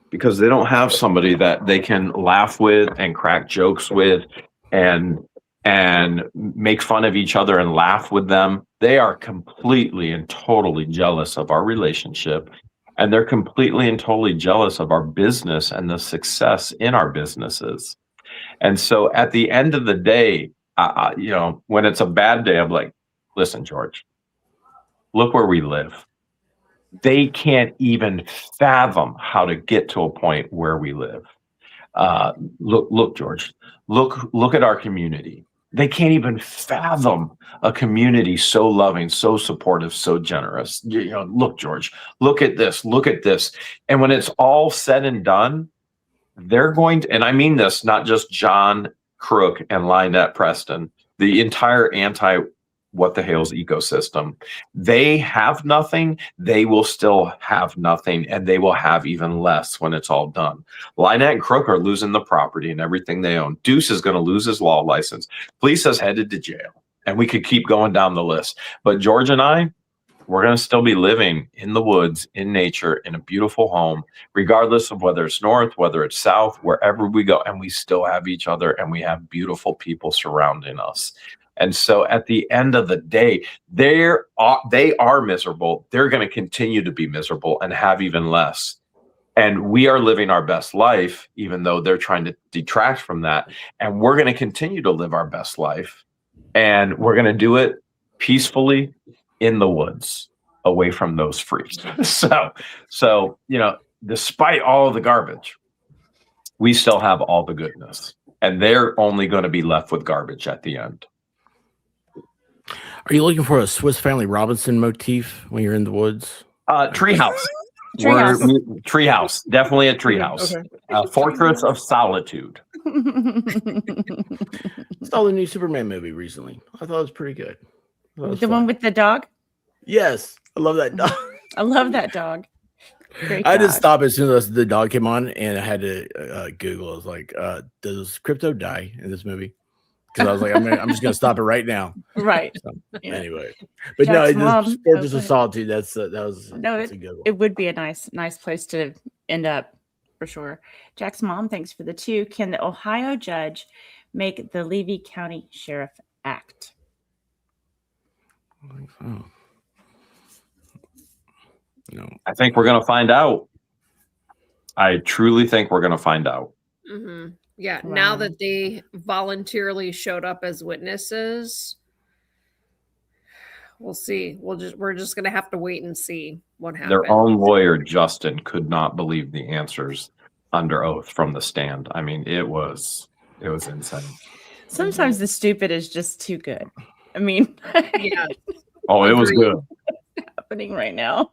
because they don't have somebody that they can laugh with and crack jokes with and and make fun of each other and laugh with them. They are completely and totally jealous of our relationship. And they're completely and totally jealous of our business and the success in our businesses. And so at the end of the day, when it's a bad day, I'm like, listen, George, look where we live. They can't even fathom how to get to a point where we live. Look, George, look at our community. They can't even fathom a community so loving, so supportive, so generous. Look, George, look at this. And when it's all said and done, they're going to, and I mean this, not just John, Crook, and Lynette Preston, the entire what the hell's ecosystem. They have nothing. They will still have nothing, and they will have even less when it's all done. Lynette and Crook are losing the property and everything they own. Deuce is going to lose his law license. Police is headed to jail, and we could keep going down the list. But George and I, we're going to still be living in the woods, in nature, in a beautiful home, regardless of whether it's north, whether it's south, wherever we go, and we still have each other, and we have beautiful people surrounding us. And so at the end of the day, they are miserable. They're going to continue to be miserable and have even less. And we are living our best life, even though they're trying to detract from that. And we're going to continue to live our best life. And we're going to do it peacefully in the woods, away from those freaks. So, despite all of the garbage, we still have all the goodness. And they're only going to be left with garbage at the end. Are you looking for a Swiss Family Robinson motif when you're in the woods? Treehouse. Treehouse. Definitely a treehouse. Okay. Fortress of Solitude. Saw the new Superman movie recently. I thought it was pretty good. The one with the dog? Yes. I love that dog. I love that dog. Great I dog. just stopped as soon as the dog came on, and I had to Google. I was like, does Crypto die in this movie? Because I was like, I'm just going to stop it right now. Right. So, yeah. Anyway. But Jack's no, the Fortress of Solitude, that's a good one. It would be a nice place to end up for sure. Jack's mom, thanks for the 2. Can the Ohio judge make the Levy County Sheriff act? I think so. No. I think we're going to find out. I truly think we're going to find out. Mm-hmm. Yeah, Wow. Now that they voluntarily showed up as witnesses, we'll see. We're just gonna have to wait and see what happens. Their own lawyer, Justin, could not believe the answers under oath from the stand. I mean, it was insane. Sometimes the stupid is just too good. I mean, Yeah. Oh, it was good. happening right now.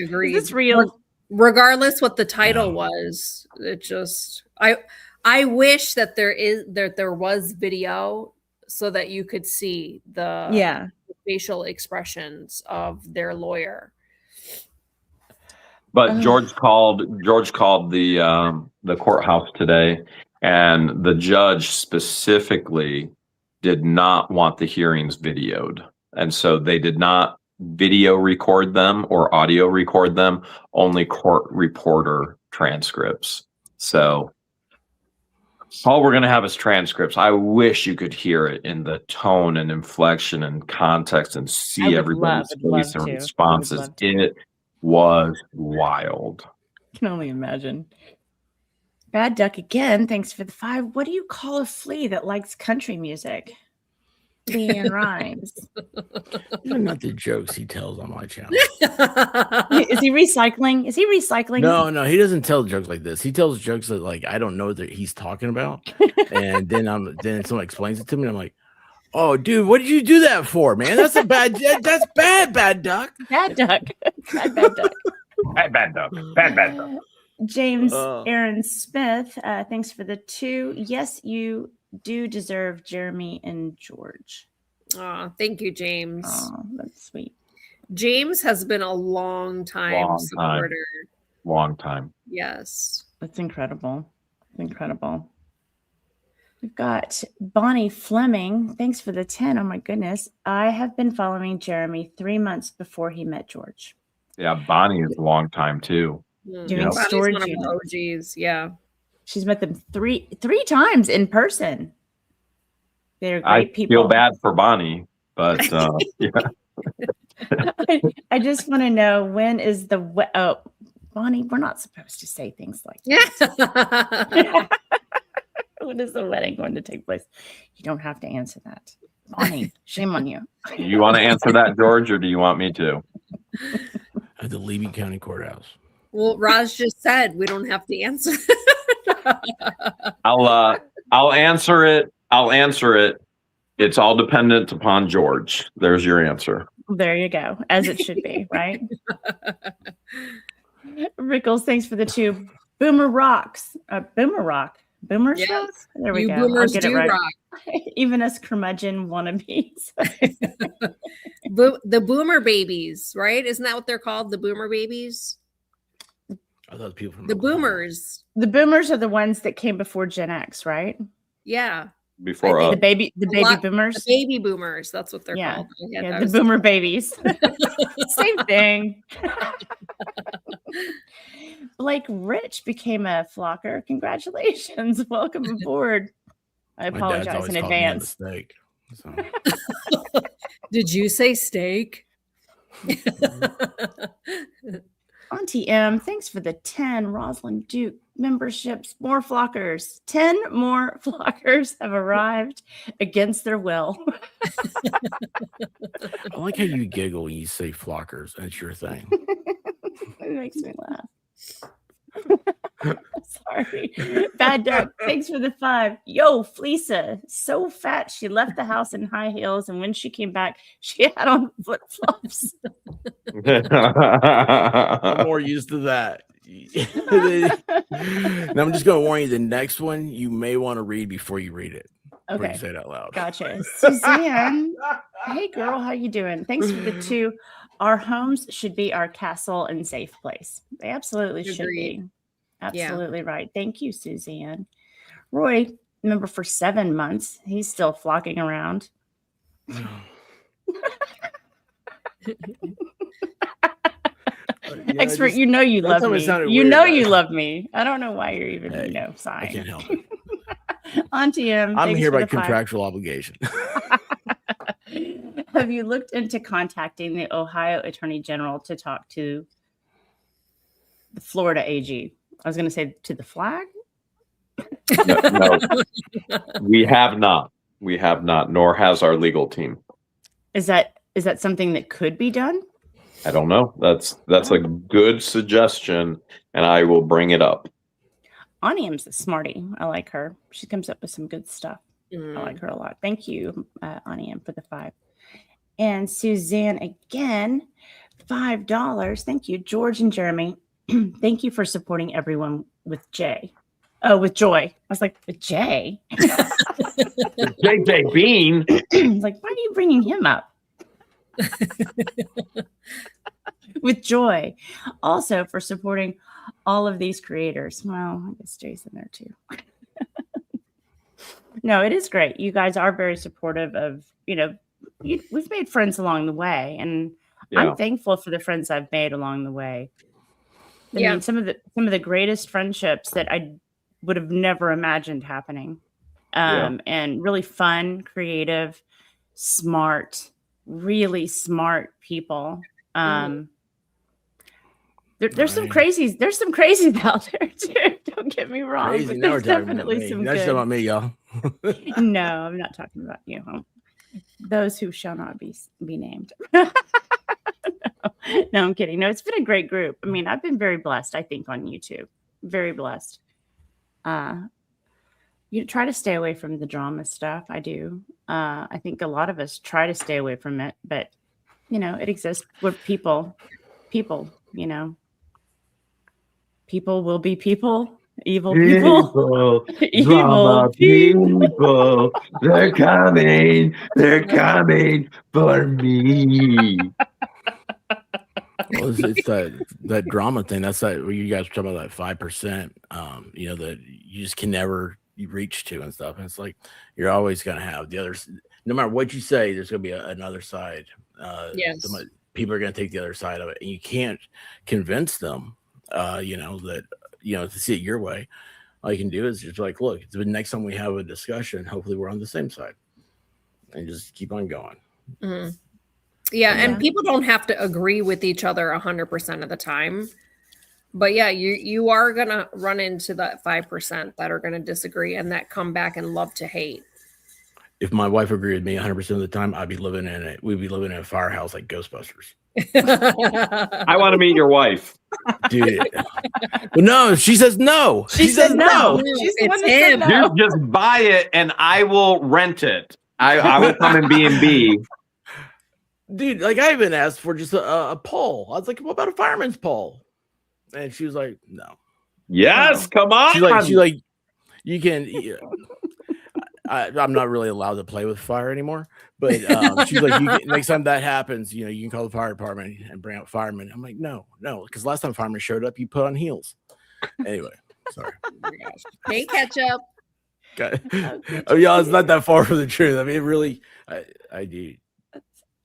Agreed. Is this real? Regardless what the title was, it just I wish that there was video so that you could see the facial expressions of their lawyer. But George called the courthouse today, and the judge specifically did not want the hearings videoed. And so they did not video record them or audio record them, only court reporter transcripts. So all we're going to have is transcripts. I wish you could hear it in the tone and inflection and context and see everybody's face and responses. It was wild. I can only imagine. Bad Duck again. Thanks for the 5. What do you call a flea that likes country music? Leanne Rhymes. These are not the jokes he tells on my channel. Is he recycling? No, he doesn't tell jokes like this. He tells jokes that like I don't know that he's talking about, and then someone explains it to me, and I'm like, "Oh, dude, what did you do that for, man? That's a bad. That's bad, Bad Duck. Bad Duck. Bad Duck. Bad Duck. Bad Duck. James Aaron Smith. Thanks for the 2. Yes, you do deserve Jeremy and George. Oh, thank you, James. Oh, that's sweet. James has been a long time supporter. Long time. Yes. That's incredible. Incredible. We've got Bonnie Fleming. Thanks for the 10. Oh my goodness. I have been following Jeremy 3 months before he met George. Yeah, Bonnie is a long time too. Doing storage one of the OGs. Yeah. She's met them three times in person. They're I great people. feel bad for Bonnie, but yeah. I just want to know, when is the oh, Bonnie, we're not supposed to say things like that. When is the wedding going to take place? You don't have to answer that. Bonnie, shame on you. You want to answer that, George, or do you want me to? At the Levy County Courthouse. Well, Raj just said we don't have to answer. I'll answer it. I'll answer it. It's all dependent upon George. There's your answer. There you go, as it should be, right? Rickles, thanks for the 2. Boomer rocks. Boomer rock. Boomers Yes. rock. There we You go. boomers I'll get it do right. rock. Even us curmudgeon wannabes. The boomer babies, right? Isn't that what they're called? The boomer babies? I thought people from The Oklahoma. boomers. The boomers are the ones that came before Gen X, right? Yeah. Before The baby boomers. The baby boomers. That's what they're Yeah. called. Yeah, the boomer babies. Same thing. Blake Rich became a flocker. Congratulations. Welcome aboard. I My dad's apologize always in called me a advance. mistake, so. Did you say steak? Auntie M, thanks for the 10 Rosalind Duke memberships. More flockers. 10 more flockers have arrived against their will. I like how you giggle when you say flockers. That's your thing. It makes me laugh. Sorry. Bad Duck, thanks for the 5. Yo, Fleesa, so fat she left the house in high heels, and when she came back, she had on flip flops. I'm more used to that. Now I'm just going to warn you. The next one you may want to read before you read it. Before Okay, you say it out loud. gotcha. Suzanne, hey girl, how you doing? Thanks for the 2. Our homes should be our castle and safe place. They absolutely should be. Absolutely right. Thank you, Suzanne. Roy, member for 7 months. He's still flocking around. Expert, you know you love me. You know you love me. I don't know why you're even, I sighing. can't help it. Auntie M, I'm here by 5. contractual obligation. Have you looked into contacting the Ohio Attorney General to talk to the Florida AG? I was going to say to the flag. No, we have not. We have not, nor has our legal team. Is that something that could be done? I don't know. That's a good suggestion, and I will bring it up. Aniam's a smarty. I like her. She comes up with some good stuff. I like her a lot. Thank you, Aniam, for the 5. And Suzanne again, $5. Thank you, George and Jeremy. Thank you for supporting everyone with Jay. Oh, with joy. I was like, with Jay? JJ Bean. Like, why are you bringing him up? With joy. Also for supporting all of these creators. Well, I guess Jay's in there too. No, it is great. You guys are very supportive of, we've made friends along the way. And I'm thankful for the friends I've made along the way. I mean, some of the greatest friendships that I would have never imagined happening. And really fun, creative, smart, really smart people. There's some crazies. There's some crazies out there too. Don't get me wrong. Crazy. But Now we're there's talking about definitely me. some That's good. about me, y'all. No, I'm not talking about you. Those who shall not be named. No, I'm kidding. No, it's been a great group. I mean, I've been very blessed, I think, on YouTube. Very blessed. You try to stay away from the drama stuff. I do. I think a lot of us try to stay away from it, but it exists. We're people, people will be people. Evil people. Evil people. They're coming for me. Well, it's that drama thing. That's that where you guys were talking about that 5%. That you just can never reach to and stuff. And it's like you're always going to have the others. No matter what you say, there's going to be another side. Yes. People are going to take the other side of it, and you can't convince them. To see it your way. All you can do is just like, look, the next time we have a discussion, hopefully we're on the same side. and just keep on going. Mm-hmm. Yeah, and people don't have to agree with each other 100% of the time. But yeah, you are going to run into that 5% that are going to disagree and that come back and love to hate. If my wife agreed with me 100% of the time, we'd be living in a firehouse like Ghostbusters. I want to meet your wife. Dude. But no, she says no. She says no. It's him. You just buy it and I will rent it. I will come in B&B. Dude, like I even asked for just a pole. I was like, what about a fireman's pole? And she was like, no. Yes, come on. She's like, you can. I'm not really allowed to play with fire anymore. But she's like, next time that happens, you can call the fire department and bring out firemen. I'm like, no, because last time firemen showed up, you put on heels. Anyway, sorry. Hey, ketchup. Oh, y'all, it's not that far from the truth. I mean, it really, I do.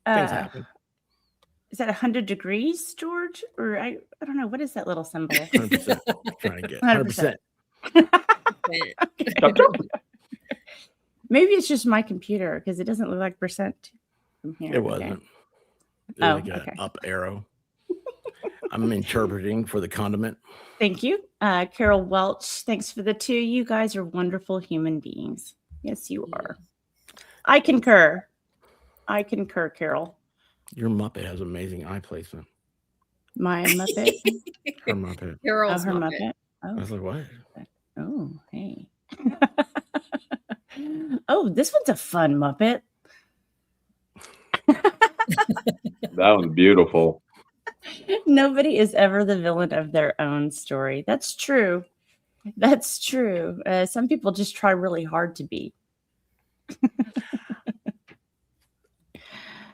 Things happen. Is that 100 degrees, George? Or I don't know. What is that little symbol? 100%. Trying to get 100%. Maybe it's just my computer because it doesn't look like percent from here. It wasn't. It was like an up arrow. I'm interpreting for the condiment. Thank you. Carol Welch, thanks for the 2. You guys are wonderful human beings. Yes, you are. I concur, Carol. Your Muppet has amazing eye placement. My Muppet? Her Muppet. Carol's her Muppet. I was like, what? Oh, hey. Oh, this one's a fun Muppet. That was beautiful. Nobody is ever the villain of their own story. That's true. That's true. Some people just try really hard to be.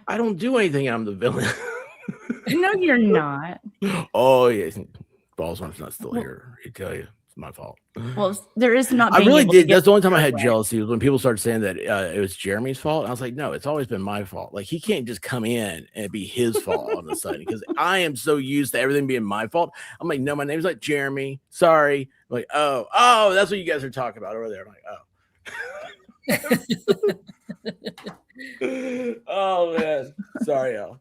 I don't do anything. I'm the villain. No, you're not. Oh, yes. Ballsworm's not still here. I tell you, it's my fault. Well, there is not. I really did. That's the only time I had jealousy was when people started saying that it was Jeremy's fault. And I was like, no, it's always been my fault. Like, he can't just come in and it be his fault all of a sudden because I am so used to everything being my fault. I'm like, no, my name's like Jeremy. Sorry. I'm like, oh, that's what you guys are talking about over there. I'm like, oh. Oh, man. Sorry, y'all.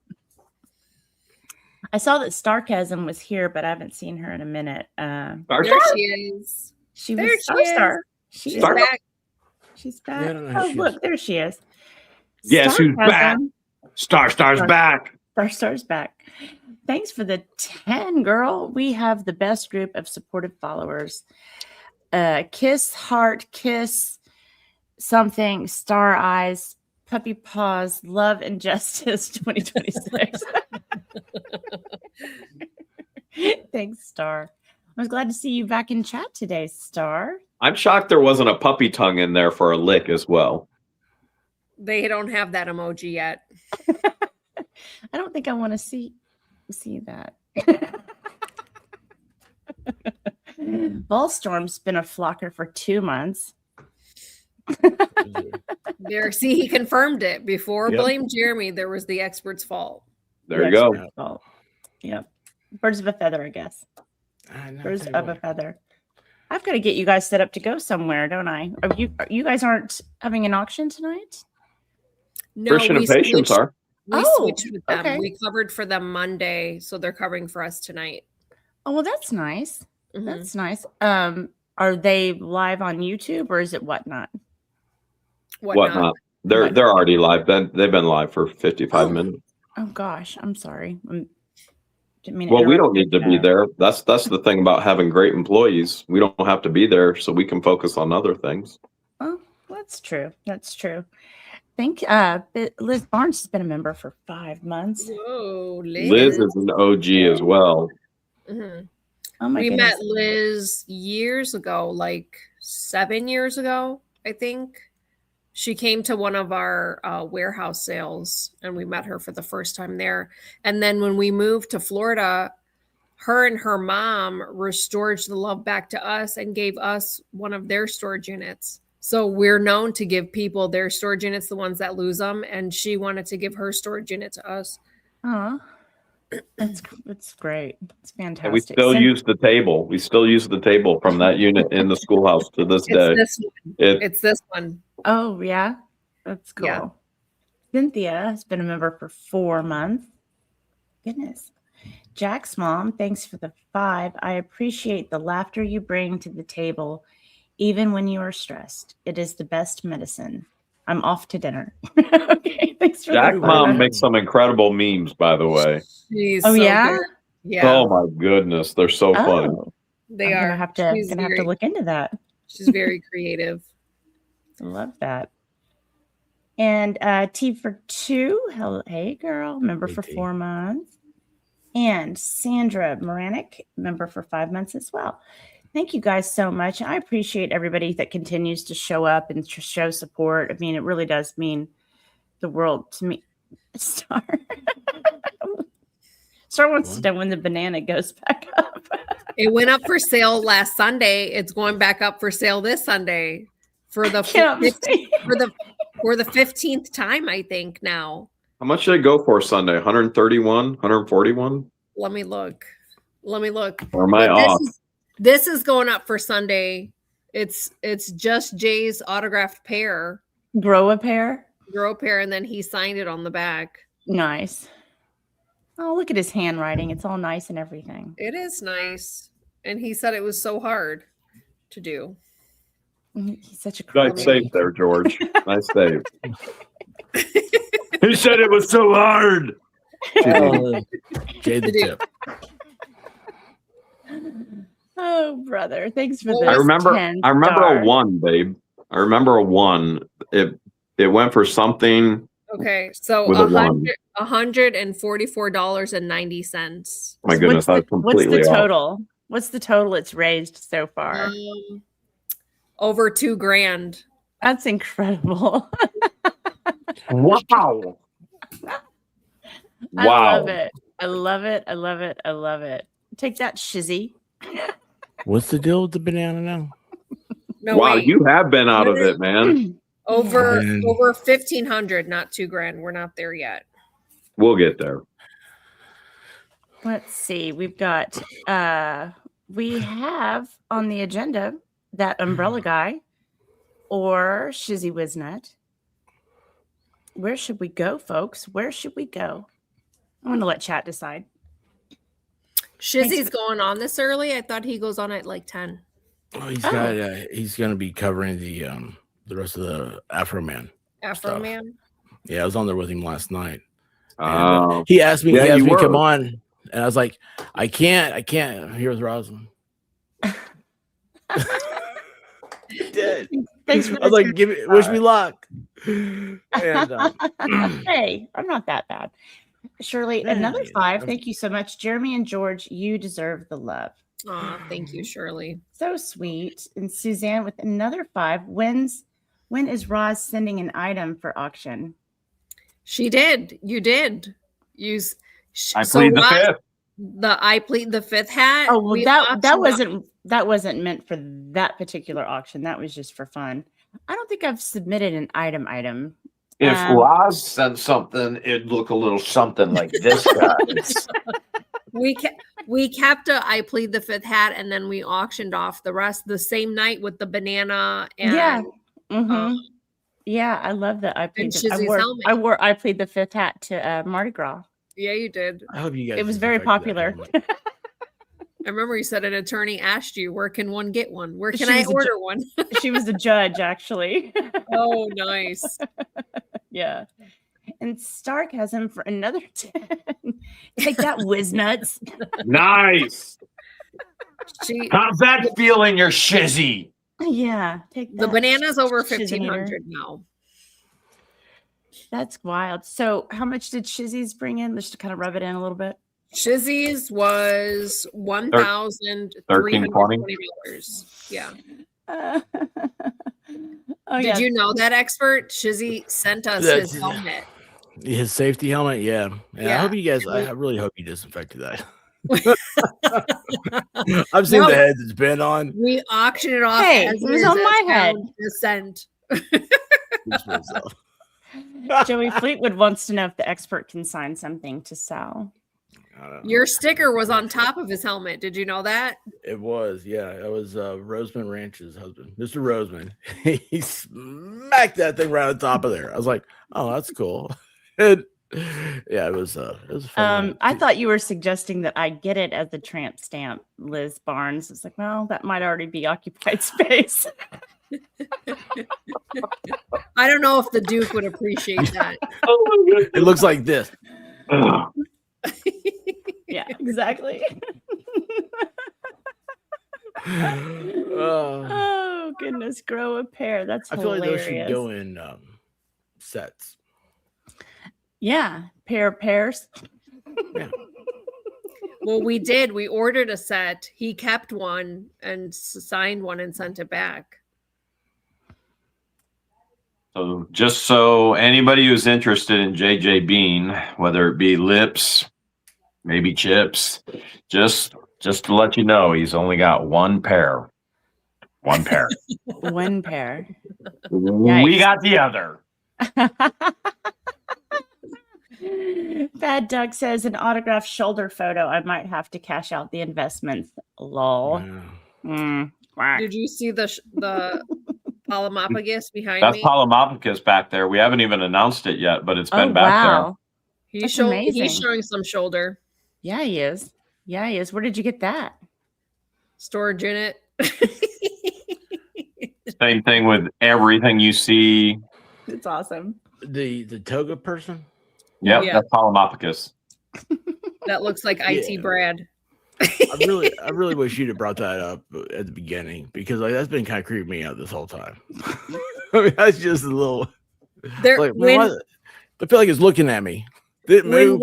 I saw that Starscasm was here, but I haven't seen her in a minute. There she is. She there was she Star. She's back. She's back. Yeah, look, there she is. Yes, who's back? Star's back. Star's back. Thanks for the 10, girl. We have the best group of supportive followers. Kiss, heart, kiss, something, star eyes, puppy paws, love and justice 2026. Thanks, Star. I was glad to see you back in chat today, Star. I'm shocked there wasn't a puppy tongue in there for a lick as well. They don't have that emoji yet. I don't think I want to see that. Ballstorm's been a flocker for 2 months. There, see, he confirmed it before. Yep. Blame Jeremy. There was the expert's fault. There you go. Yep. Birds of a feather, I guess. Birds of a feather. I've got to get you guys set up to go somewhere, don't I? You guys aren't having an auction tonight? No, Christian and Patience are. We switched with them. Okay. We covered for them Monday, so they're covering for us tonight. Oh, well, that's nice. Mm-hmm. That's nice. Are they live on YouTube or is it Whatnot? Whatnot. They're already live. They've been live for 55 minutes. Oh gosh, I'm sorry. Well, we don't need to be there. That's the thing about having great employees. We don't have to be there, so we can focus on other things. Oh, that's true. That's true. I think Liz Barnes has been a member for 5 months. Whoa, Liz is an OG as well. Mm-hmm. Oh my we goodness. met Liz years ago, like 7 years ago, I think. She came to one of our warehouse sales, and we met her for the first time there. And then when we moved to Florida, her and her mom restored the love back to us and gave us one of their storage units. So we're known to give people their storage units, the ones that lose them. And she wanted to give her storage unit to us. Oh, that's great. It's fantastic. And we still use the table. We still use the table from that unit in the schoolhouse to this day. It's this one. Oh, yeah. That's cool. Cynthia has been a member for 4 months. Goodness. Jack's mom, thanks for the 5. I appreciate the laughter you bring to the table, even when you are stressed. It is the best medicine. I'm off to dinner. Okay, thanks for Jack the Mom 5. makes some incredible memes, by the way. She's Oh, so yeah? good. Yeah, Oh my goodness, they're so funny. Oh, they I'm are. gonna have to She's very- look into that. She's very creative. I love that. And T for 2. Hello, hey girl, member Hey, for T. 4 months. And Sandra Moranic, member for 5 months as well. Thank you guys so much. I appreciate everybody that continues to show up and to show support. I mean, it really does mean the world to me. Star wants to know when the banana goes back up. It went up for sale last Sunday. It's going back up for sale this Sunday for the Can't believe- for the 15th time, I think now. How much did it go for Sunday? 131, 141? Let me look. Or am I But off? This is going up for Sunday. It's just Jay's autographed pair, Grow a pair. and then he signed it on the back. Nice. Oh, look at his handwriting. It's all nice and everything. It is nice. And he said it was so hard to do. He's such a Nice crybaby. save there, George. Nice save. He said it was so hard. Jay the Tip. Oh, brother. Thanks for Well, this. I remember 10 a star. 1, babe. I remember a 1. It went for something. Okay, so With a one. $144.90. My goodness, that's What's completely the off. total? What's the total it's raised so far? Over $2,000. That's incredible. Wow. I Wow. love it. I love it. I love it. I love it. Take that, Shizzy. What's the deal with the banana now? No, Wow, wait. you have been out of it, man. over Man. over 1,500, not $2,000. We're not there yet. We'll get there. Let's see. We've got we have on the agenda that umbrella guy or Shizzywnet. Where should we go, folks? Where should we go? I'm going to let chat decide. Shizzy's going on this early. I thought he goes on at like 10. Oh, he's gonna be covering the rest of the Afroman. Afroman. Yeah, I was on there with him last night. Oh. He asked me, Yeah, you to come were. on, and I was like, I can't. Here's Rosalind. Did. Thanks for I was like, the wish me luck. And, hey, I'm not that bad. Shirley, Yeah, another yeah. 5. Thank you so much. Jeremy and George, you deserve the love. Oh, thank you, Shirley. So sweet. And Suzanne with another 5. When is Roz sending an item for auction? She did. You did. I plead the Roz, fifth. I plead the fifth hat. Oh, well, we that auctioned wasn't meant for that particular auction. That was just for fun. I don't think I've submitted an item. If Roz sent something, it'd look a little something like this, guys. we kept a I plead the fifth hat, and then we auctioned off the rest the same night with the banana and Yeah. Yeah, I love that. I Shizzy's I helmet. wore I plead the fifth hat to Mardi Gras. yeah, you did. I hope you guys. It was very disinfected that popular. helmet. I remember you said an attorney asked you, where can one get one? Where can She I was a order one? She was a judge, actually. Oh, nice. Yeah. And Starscasm for another 10. Take that, whiz nuts. Nice. How's that feel in your shizzy? Yeah. Take The that. banana's over Shizzinator. 1,500 now. That's wild. So how much did Shizzy's bring in? Just to kind of rub it in a little bit. Shizzy's was $1,320. Yeah. Oh, Did you know that, expert? Shizzy sent us his helmet. His safety helmet, yeah. I Yeah. hope you guys. I really hope you disinfected that. I've seen No. the heads it's been on. We auctioned it off. Hey, as it was is on a my head. pound a cent. Joey Fleetwood wants to know if the expert can sign something to sell. I don't know. Your sticker was on top of his helmet. Did you know that? It was, yeah. It was Roseman Ranch's husband, Mr. Roseman. He smacked that thing right on top of there. I was like, oh, that's cool. And, yeah, it was fun. I thought you were suggesting that I get it as a tramp stamp, Liz Barnes. It's like, well, that might already be occupied space. I don't know if the Duke would appreciate that. It looks like this. Yeah, exactly. Oh goodness, grow a pair. That's I feel hilarious. like those should go in sets. Yeah, pair of pairs. Yeah. Well, we did. We ordered a set. He kept one and signed one and sent it back. So just so anybody who's interested in JJ Bean, whether it be lips, maybe chips, just to let you know, he's only got one pair. One pair. One pair. We got the other. Bad Doug says an autographed shoulder photo. I might have to cash out the investments. Lol. Quack. Did you see the Polymopagus behind That's me? Polymopagus back there. We haven't even announced it yet, but it's been back there. He's That's amazing. He's showing some shoulder. Yeah, he is. Yeah, he is. Where did you get that? Storage unit. Same thing with everything you see. It's awesome. The Toga person? Yep, Yeah. that's Polymopagus. That looks like IT Yeah. Brad. I really wish you'd have brought that up at the beginning, because like that's been kind of creeping me out this whole time. I mean, that's just a little like, I feel like it's looking at me. Didn't move.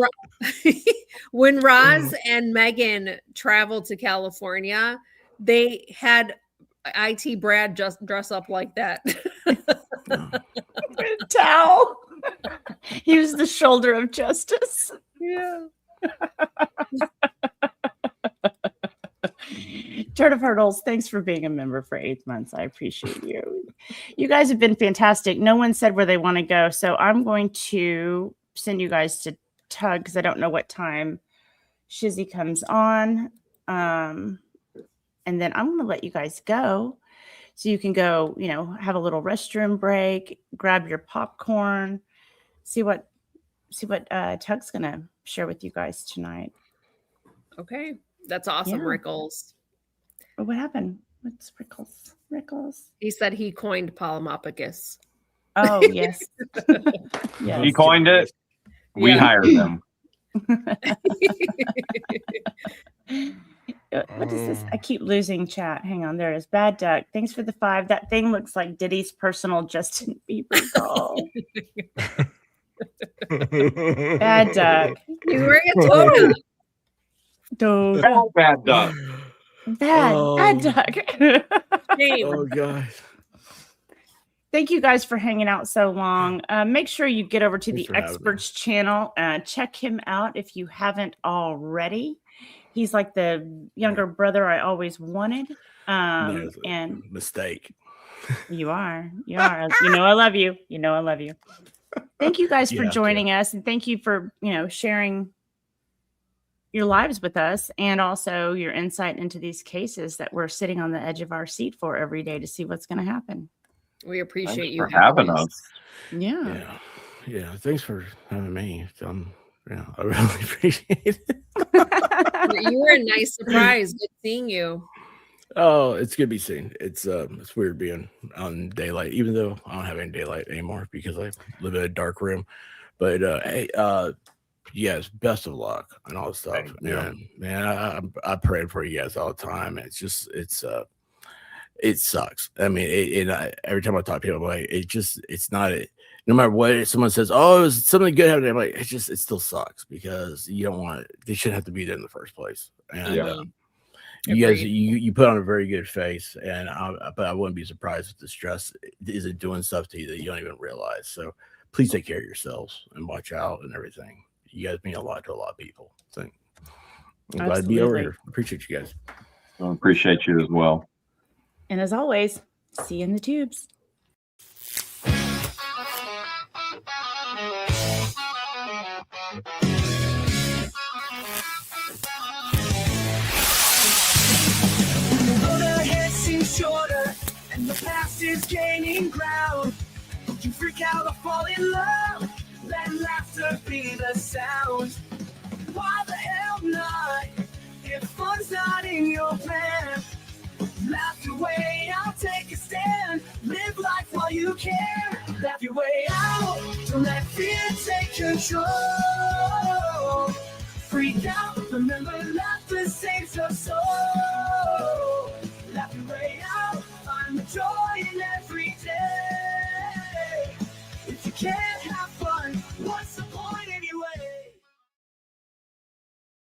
When Roz and Megan traveled to California, they had IT Brad just dress up like that. Towel. He was the shoulder of justice. Yeah. Turd of Hurdles, thanks for being a member for 8 months. I appreciate you. You guys have been fantastic. No one said where they want to go, so I'm going to send you guys to Tug because I don't know what time Shizzy comes on. And then I'm going to let you guys go so you can go, have a little restroom break, grab your popcorn, see what Tug's going to share with you guys tonight. Okay. That's awesome, Yeah. Rickles. What happened? What's Rickles? He said he coined Polymopagus. Oh, yes. Yes. He coined it. We Yeah. hired him. What is this? I keep losing chat. Hang on. There it is. Bad Duck. Thanks for the 5. That thing looks like Diddy's personal Justin Bieber doll. Bad Duck. He's wearing a toga. Toga. Bad Duck. Bad Duck. Shame. Oh gosh. Thank you guys for hanging out so long. Make sure you get over to Thanks the for having me. Experts channel. Check him out if you haven't already. He's like the younger brother I always wanted. There's a And mistake. you are. I love you. I love you. Thank you guys for Yeah, joining us, and thank you for sharing your lives with us, and also your insight into these cases that we're sitting on the edge of our seat for every day to see what's going to happen. We appreciate Thanks you for having us. Yeah. Yeah. Thanks for having me. I really appreciate it. You were a nice surprise. Good seeing you. Oh, it's good to be seen. It's weird being on daylight, even though I don't have any daylight anymore because I live in a dark room. But hey, yes, best of luck and all this stuff. Thank you. And man, I pray for you guys all the time. It sucks. I mean, every time I talk to people, I'm like, it's not it. No matter what someone says, oh, is something good happening? I'm like, it still sucks because you don't want it. They shouldn't have to be there in the first place. And you guys, you put on a very good face, but I wouldn't be surprised if the stress isn't doing stuff to you that you don't even realize. So please take care of yourselves and watch out and everything. You guys mean a lot to a lot of people. So I'm glad to be over here. Appreciate you guys. I appreciate you as well. And as always, see you in the tubes. The past is gaining ground. Don't you freak out or fall in love. Let laughter be the sound. Why the hell not? If fun's not in your plan, laugh your way out, take a stand. Live life while you can. Laugh your way out. Don't let fear take control. Freak out, remember life.